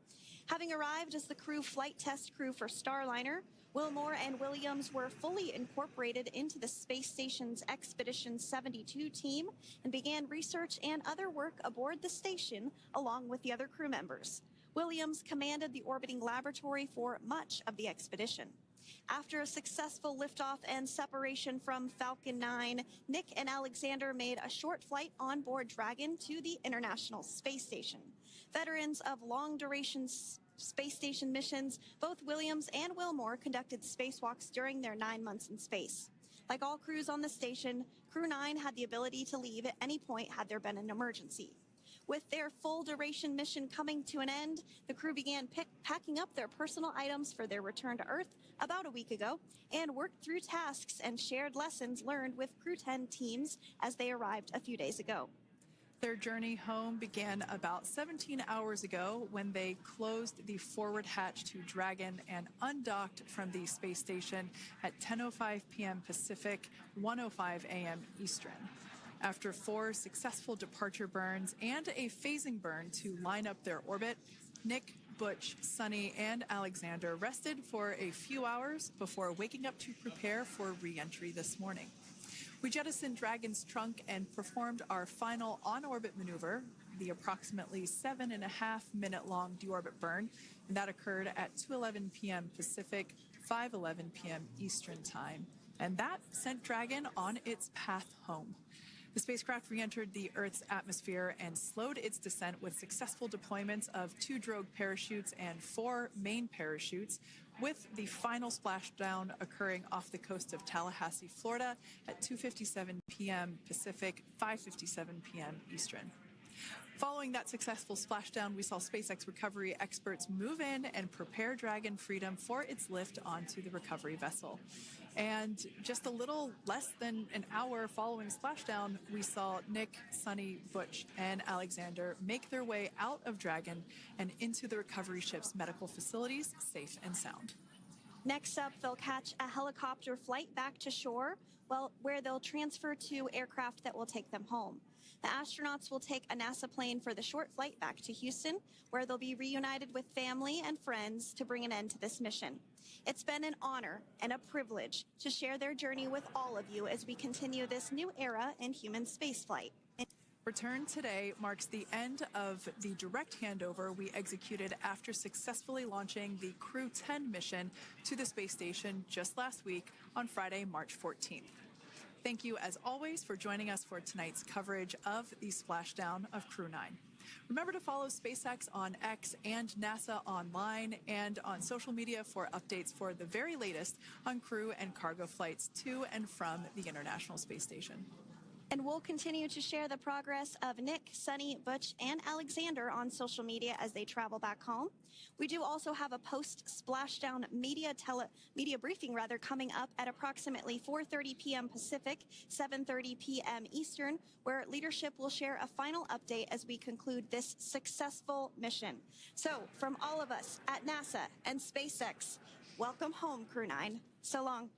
Having arrived as the crew flight test crew for Starliner, Wilmore and Williams were fully incorporated into the space station's Expedition 72 team and began research and other work aboard the station along with the other crew members. Williams commanded the orbiting laboratory for much of the expedition. After a successful liftoff and separation from Falcon 9, Nick and Alexander made a short flight on board Dragon to the International Space Station. Veterans of long-duration space station missions, both Williams and Wilmore conducted spacewalks during their 9 months in space. Like all crews on the station, Crew-9 had the ability to leave at any point had there been an emergency. With their full-duration mission coming to an end, the crew began packing up their personal items for their return to Earth about a week ago and worked through tasks and shared lessons learned with Crew-10 teams as they arrived a few days ago. Their journey home began about 17 hours ago when they closed the forward hatch to Dragon and undocked from the space station at 10:05 p.m. Pacific, 1:05 a.m. Eastern. After 4 successful departure burns and a phasing burn to line up their orbit, Nick, Butch, Suni, and Alexander rested for a few hours before waking up to prepare for re-entry this morning. We jettisoned Dragon's trunk and performed our final on-orbit maneuver, the approximately 7.5-minute-long deorbit burn, and that occurred at 2:11 p.m. Pacific, 5:11 p.m. Eastern Time. And that sent Dragon on its path home. The spacecraft re-entered the Earth's atmosphere and slowed its descent with successful deployments of 2 drogue parachutes and 4 main parachutes with the final splashdown occurring off the coast of Tallahassee, Florida at 2:57 p.m. Pacific, 5:57 p.m. Eastern. Following that successful splashdown, we saw SpaceX recovery experts move in and prepare Dragon Freedom for its lift onto the recovery vessel. And just a little less than an hour following splashdown, we saw Nick, Suni, Butch, and Alexander make their way out of Dragon and into the recovery ship's medical facilities, safe and sound. Next up, they'll catch a helicopter flight back to shore, where they'll transfer to aircraft that will take them home. The astronauts will take a NASA plane for the short flight back to Houston, where they'll be reunited with family and friends to bring an end to this mission. It's been an honor and a privilege to share their journey with all of you as we continue this new era in human spaceflight. Return today marks the end of the direct handover we executed after successfully launching the Crew-9 mission to the space station just last week on Friday, March 14th. Thank you, as always, for joining us for tonight's coverage of the splashdown of Crew-9. Remember to follow SpaceX on X and NASA online and on social media for updates for the very latest on crew and cargo flights to and from the International Space Station. And we'll continue to share the progress of Nick, Suni, Butch, and Alexander on social media as they travel back home. We do also have a post-splashdown media briefing coming up at approximately 4:30 p.m. Pacific, 7:30 p.m. Eastern, where leadership will share a final update as we conclude this successful mission. So, from all of us at NASA and SpaceX, welcome home, Crew-9. So long.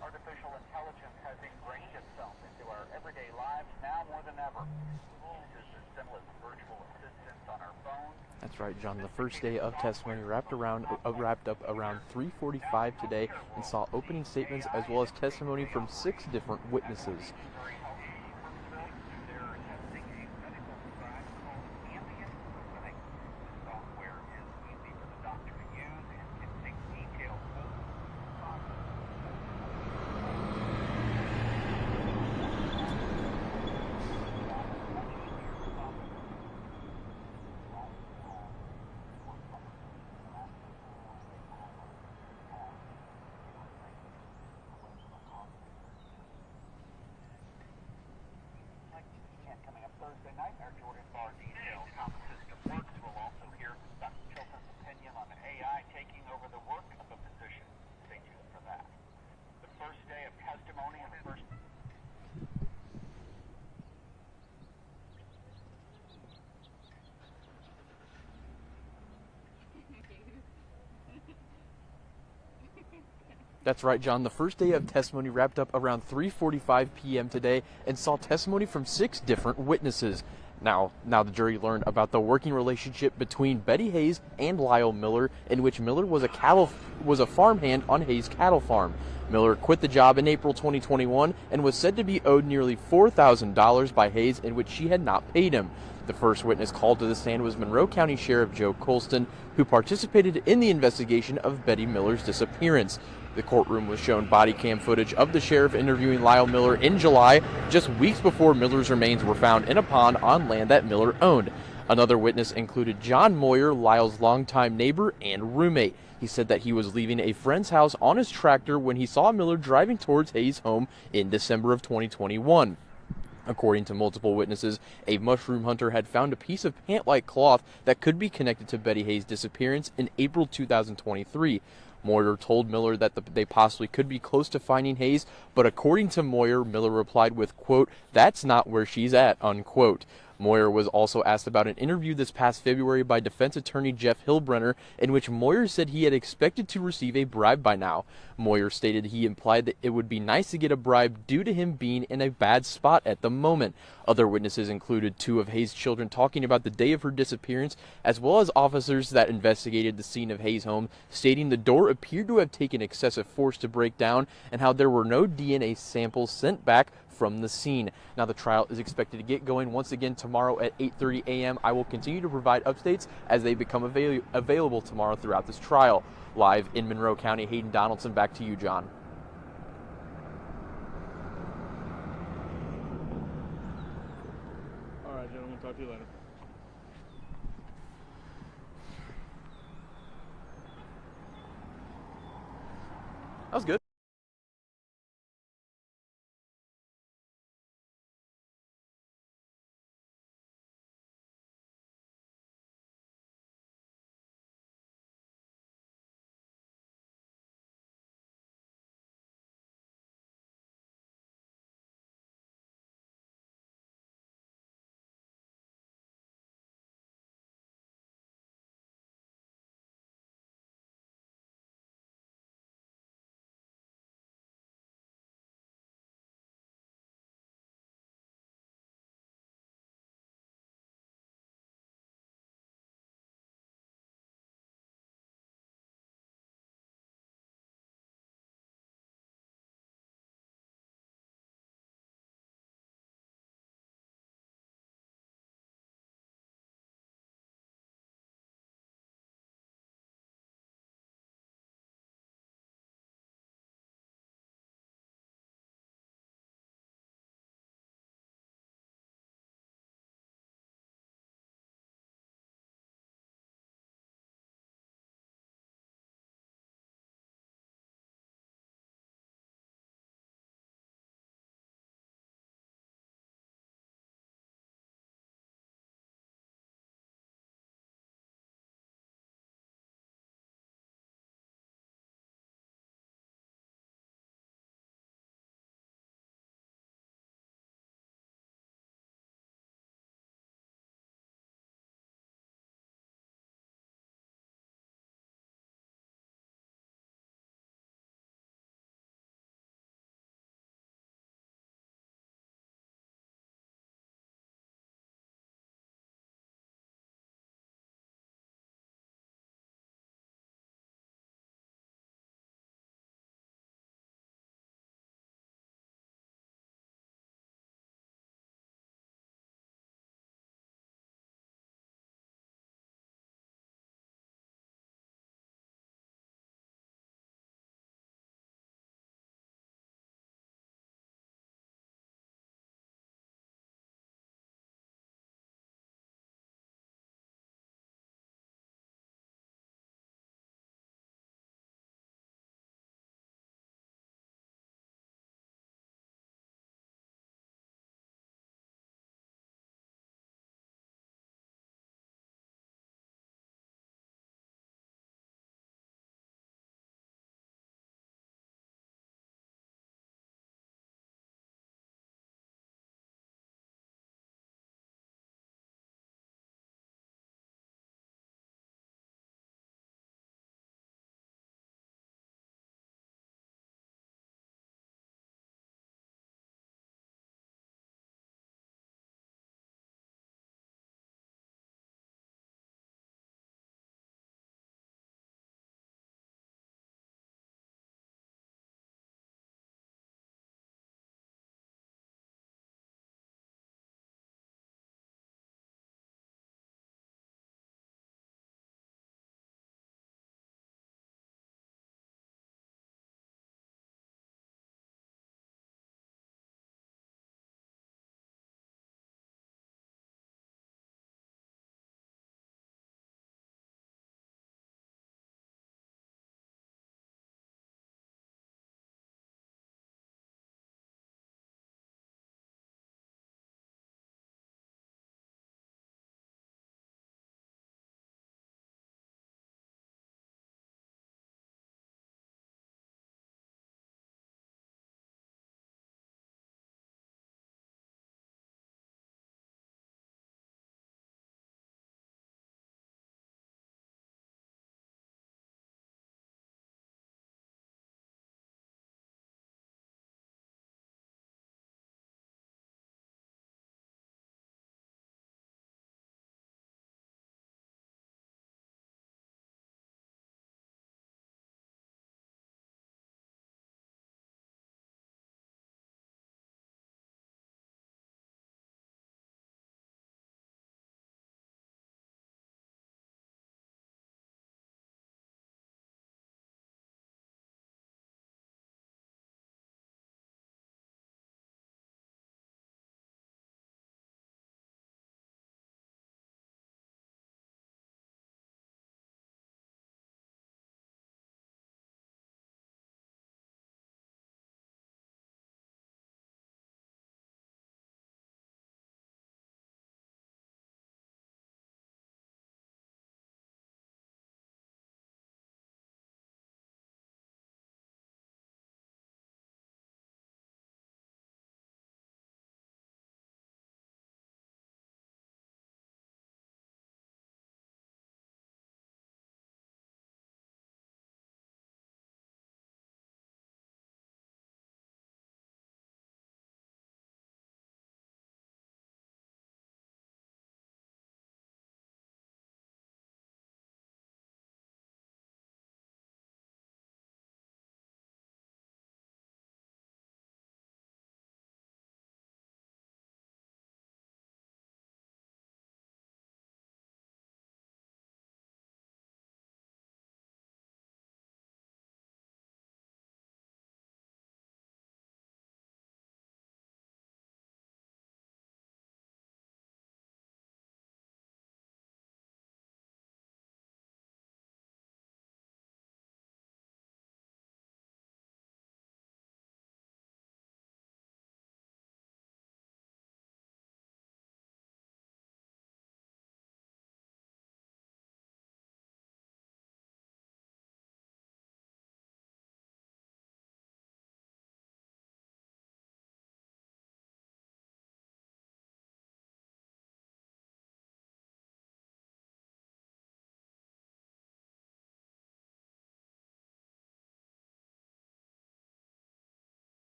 Artificial intelligence has ingrained itself into our everyday lives now. That's right, John. The first day of testimony wrapped up around 3:45 today and saw opening statements as well as testimony from 6 different witnesses. That's right, John. The first day of testimony wrapped up around 3:45 p.m. today and saw testimony from 6 different witnesses. Now the jury learned about the working relationship between Betty Hayes and Lyle Miller, in which Miller was a farmhand on Hayes' cattle farm. Miller quit the job in April 2021 and was said to be owed nearly $4,000 by Hayes, in which she had not paid him. The first witness called to the stand was Monroe County Sheriff Joe Colston, who participated in the investigation of Betty Miller's disappearance. The courtroom was shown body cam footage of the sheriff interviewing Lyle Miller in July, just weeks before Miller's remains were found in a pond on land that Miller owned. Another witness included John Moyer, Lyle's longtime neighbor and roommate. He said that he was leaving a friend's house on his tractor when he saw Miller driving towards Hayes' home in December of 2021. According to multiple witnesses, a mushroom hunter had found a piece of pant-like cloth that could be connected to Betty Hayes' disappearance in April 2023. Moyer told Miller that they possibly could be close to finding Hayes, but according to Moyer, Miller replied with, quote, "That's not where she's at," unquote. Moyer was also asked about an interview this past February by defense attorney Jeff Hillbrenner, in which Moyer said he had expected to receive a bribe by now. Moyer stated he implied that it would be nice to get a bribe due to him being in a bad spot at the moment. Other witnesses included 2 of Hayes' children talking about the day of her disappearance, as well as officers that investigated the scene of Hayes' home, stating the door appeared to have taken excessive force to break down and how there were no DNA samples sent back from the scene. Now the trial is expected to get going once again tomorrow at 8:30 a.m. I will continue to provide updates as they become available tomorrow throughout this trial. Live in Monroe County, Hayden Donaldson, back to you, John. All right, gentlemen, talk to you later. That was good.